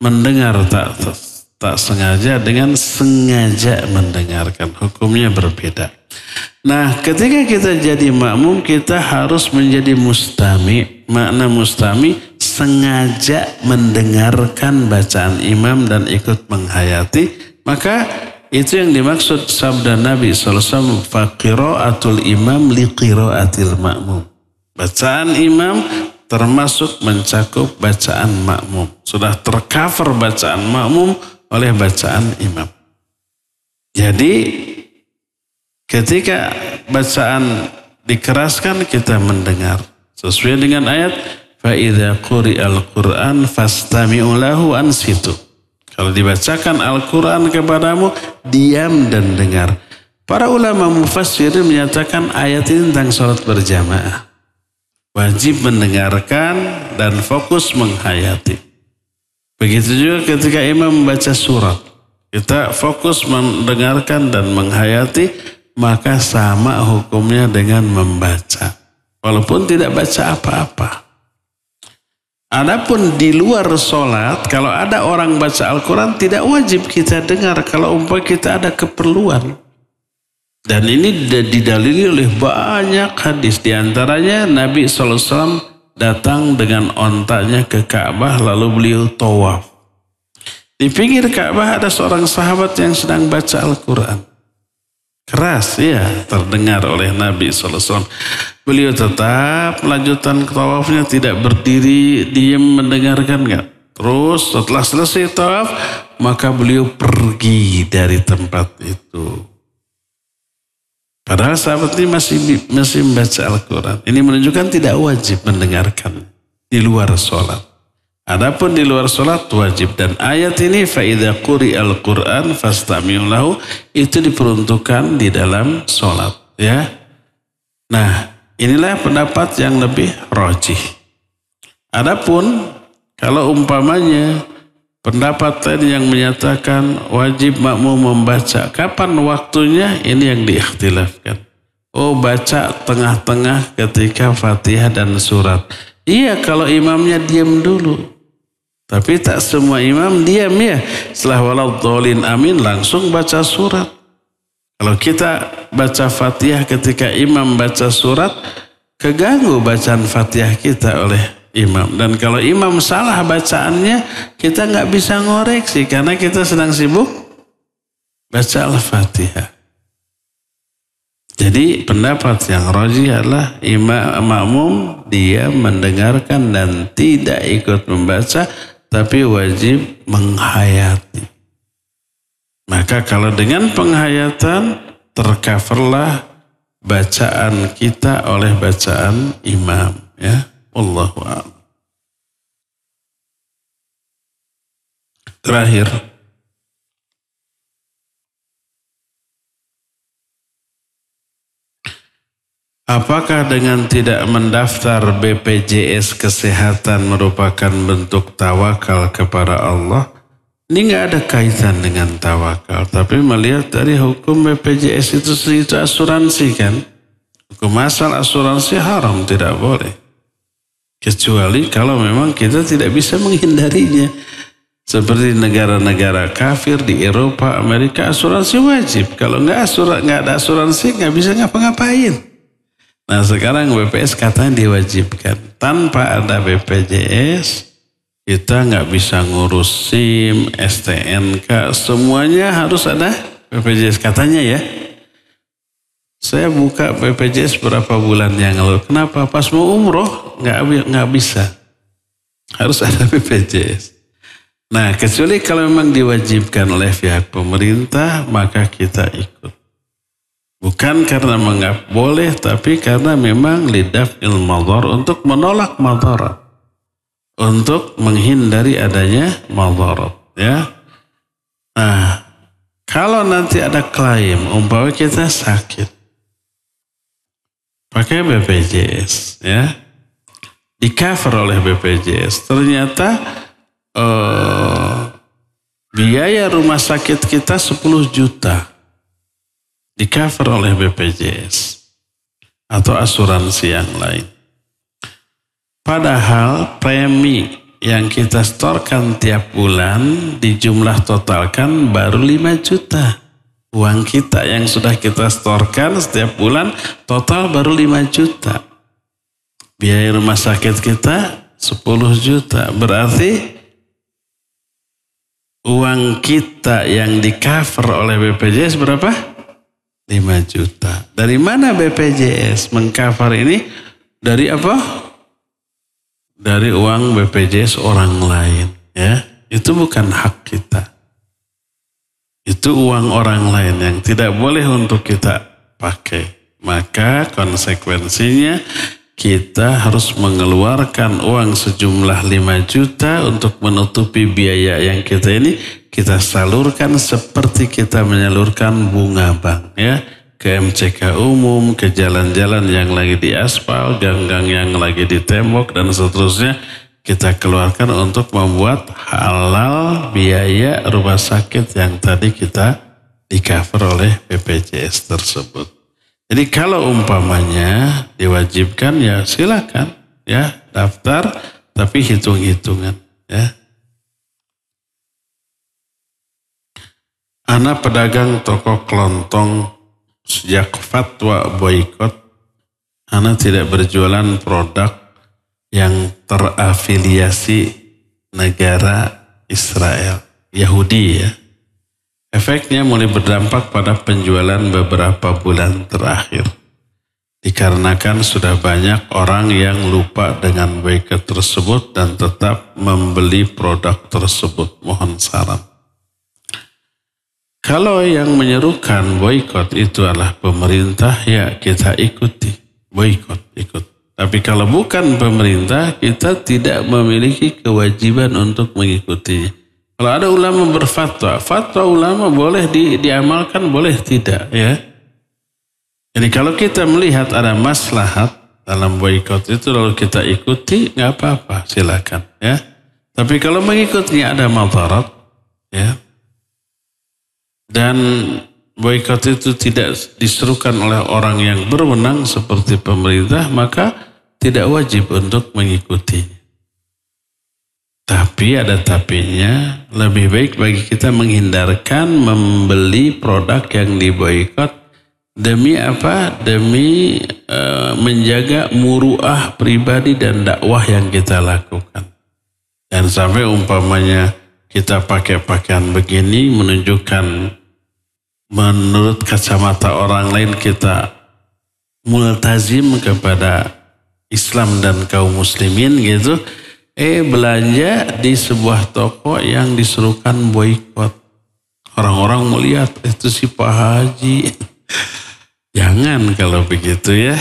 mendengar tak sengaja dengan sengaja mendengarkan. Hukumnya berbeda. Nah, ketika kita jadi makmum, kita harus menjadi mustami'. Makna mustami' sengaja mendengarkan bacaan imam dan ikut menghayati. Maka itu yang dimaksud sabda Nabi SAW, faqira'atul imam liqira'atil ma'mum. Bacaan imam termasuk mencakup bacaan makmum. Sudah tercover bacaan makmum oleh bacaan imam. Jadi ketika bacaan dikeraskan, kita mendengar. Sesuai dengan ayat, فَإِذَا قُرِئَ الْقُرْآنِ فَاسْتَمِعُوا لَهُ أَنْصِتُوا. Kalau dibacakan Al-Quran kepadamu, diam dan dengar. Para ulama mufassir menyatakan ayat ini tentang sholat berjamaah. Wajib mendengarkan dan fokus menghayati. Begitu juga ketika imam membaca surat. Kita fokus mendengarkan dan menghayati, maka sama hukumnya dengan membaca. Walaupun tidak baca apa-apa. Adapun di luar sholat, kalau ada orang baca Al-Quran, tidak wajib kita dengar kalau umpamanya kita ada keperluan. Dan ini didalili oleh banyak hadis. Di antaranya Nabi SAW datang dengan ontanya ke Ka'bah, lalu beliau tawaf. Di pinggir Ka'bah ada seorang sahabat yang sedang baca Al-Quran. Keras ya, terdengar oleh Nabi SAW. Beliau tetap melanjutkan tawafnya, tidak berdiri, diam mendengarkan enggak. Terus setelah selesai tawaf, maka beliau pergi dari tempat itu. Padahal sahabat ini masih membaca Al-Quran. Ini menunjukkan tidak wajib mendengarkan di luar sholat. Adapun di luar sholat wajib. Dan ayat ini فَإِذَا قُرِئَ الْقُرْآنِ فَاسْتَمِعُوا لَهُ itu diperuntukkan di dalam sholat. Ya. Nah, inilah pendapat yang lebih rajih. Adapun kalau umpamanya pendapat tadi yang menyatakan wajib makmum membaca, kapan waktunya, ini yang diikhtilafkan. Oh, baca tengah-tengah ketika Fatihah dan surat. Iya, kalau imamnya diam dulu. Tapi tak semua imam diam ya. Setelah waladhdallin amin langsung baca surat. Kalau kita baca Fatihah ketika imam baca surat, keganggu bacaan Fatihah kita oleh imam. Dan kalau imam salah bacaannya, kita nggak bisa ngoreksi karena kita sedang sibuk baca Al-Fatihah. Jadi pendapat yang rajih adalah imam makmum dia mendengarkan dan tidak ikut membaca, tapi wajib menghayati. Maka kalau dengan penghayatan tercoverlah bacaan kita oleh bacaan imam, ya. Wallahu a'lam. Terakhir, apakah dengan tidak mendaftar BPJS Kesehatan merupakan bentuk tawakal kepada Allah? Ini nggak ada kaitan dengan tawakal, tapi melihat dari hukum BPJS itu asuransi kan. Hukum asal asuransi haram, tidak boleh. Kecuali kalau memang kita tidak bisa menghindarinya. Seperti negara-negara kafir di Eropa, Amerika, asuransi wajib. Kalau nggak ada asuransi, nggak bisa ngapa-ngapain. Nah sekarang BPS katanya diwajibkan. Tanpa ada BPJS, kita nggak bisa ngurus SIM, STNK, semuanya harus ada BPJS katanya ya. Saya buka BPJS berapa bulan yang lalu. Kenapa? Pas mau umroh nggak bisa. Harus ada BPJS. Nah kecuali kalau memang diwajibkan oleh pihak pemerintah, maka kita ikut. Bukan karena menganggap boleh, tapi karena memang lidaf'il madhar, untuk menolak madarat, untuk menghindari adanya madarat, ya. Nah, kalau nanti ada klaim umpama kita sakit pakai BPJS, ya, di cover oleh BPJS, ternyata biaya rumah sakit kita 10 juta di cover oleh BPJS atau asuransi yang lain. Padahal premi yang kita setorkan tiap bulan dijumlah totalkan baru 5 juta. Uang kita yang sudah kita setorkan setiap bulan total baru 5 juta. Biaya rumah sakit kita 10 juta. Berarti uang kita yang di cover oleh BPJS berapa? 5 juta. Dari mana BPJS mengcover ini? Dari apa? Dari uang BPJS orang lain, ya. Itu bukan hak kita. Itu uang orang lain yang tidak boleh untuk kita pakai. Maka konsekuensinya kita harus mengeluarkan uang sejumlah 5 juta untuk menutupi biaya yang kita salurkan seperti kita menyalurkan bunga bank, ya, ke MCK umum, ke jalan-jalan yang lagi di aspal, gang-gang yang lagi di tembok dan seterusnya, kita keluarkan untuk membuat halal biaya rumah sakit yang tadi kita di cover oleh BPJS tersebut. Jadi kalau umpamanya diwajibkan, ya silakan, ya, daftar, tapi hitung-hitungan, ya. Ana pedagang toko kelontong, sejak fatwa boikot, ana tidak berjualan produk yang terafiliasi negara Israel, Yahudi, ya. Efeknya mulai berdampak pada penjualan beberapa bulan terakhir. Dikarenakan sudah banyak orang yang lupa dengan boikot tersebut dan tetap membeli produk tersebut. Mohon saran. Kalau yang menyerukan boikot itu adalah pemerintah, ya kita ikuti, boikot, ikut. Tapi kalau bukan pemerintah, kita tidak memiliki kewajiban untuk mengikutinya. Kalau ada ulama berfatwa, fatwa ulama boleh diamalkan, boleh tidak, ya. Jadi kalau kita melihat ada maslahat dalam boikot itu lalu kita ikuti, nggak apa-apa, silakan, ya. Tapi kalau mengikutinya ada madarat, ya, dan boikot itu tidak diserukan oleh orang yang berwenang seperti pemerintah, maka tidak wajib untuk mengikutinya. Tapi ada tapinya, lebih baik bagi kita menghindarkan membeli produk yang diboikot. Demi apa? Demi menjaga muruah pribadi dan dakwah yang kita lakukan. Dan sampai umpamanya kita pakai pakaian begini menunjukkan menurut kacamata orang lain kita multazim kepada Islam dan kaum muslimin gitu. Belanja di sebuah toko yang disuruhkan boikot. Orang-orang melihat itu si Pak Haji. Jangan kalau begitu, ya.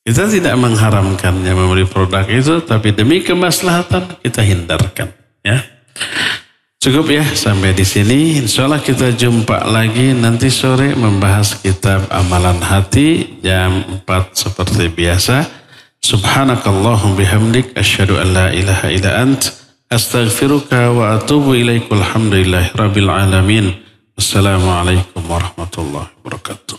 Kita tidak mengharamkannya membeli produk itu, tapi demi kemaslahatan kita hindarkan, ya. Cukup ya sampai di sini. Insya Allah kita jumpa lagi nanti sore membahas kitab Amalan Hati jam 4 seperti biasa. Subhanakallahum bihamdik asyhadu an la ilaha illa ant astaghfiruka wa atubu ilaik. Alhamdulillahi rabbil alamin. Wassalamualaikum warahmatullahi wabarakatuh.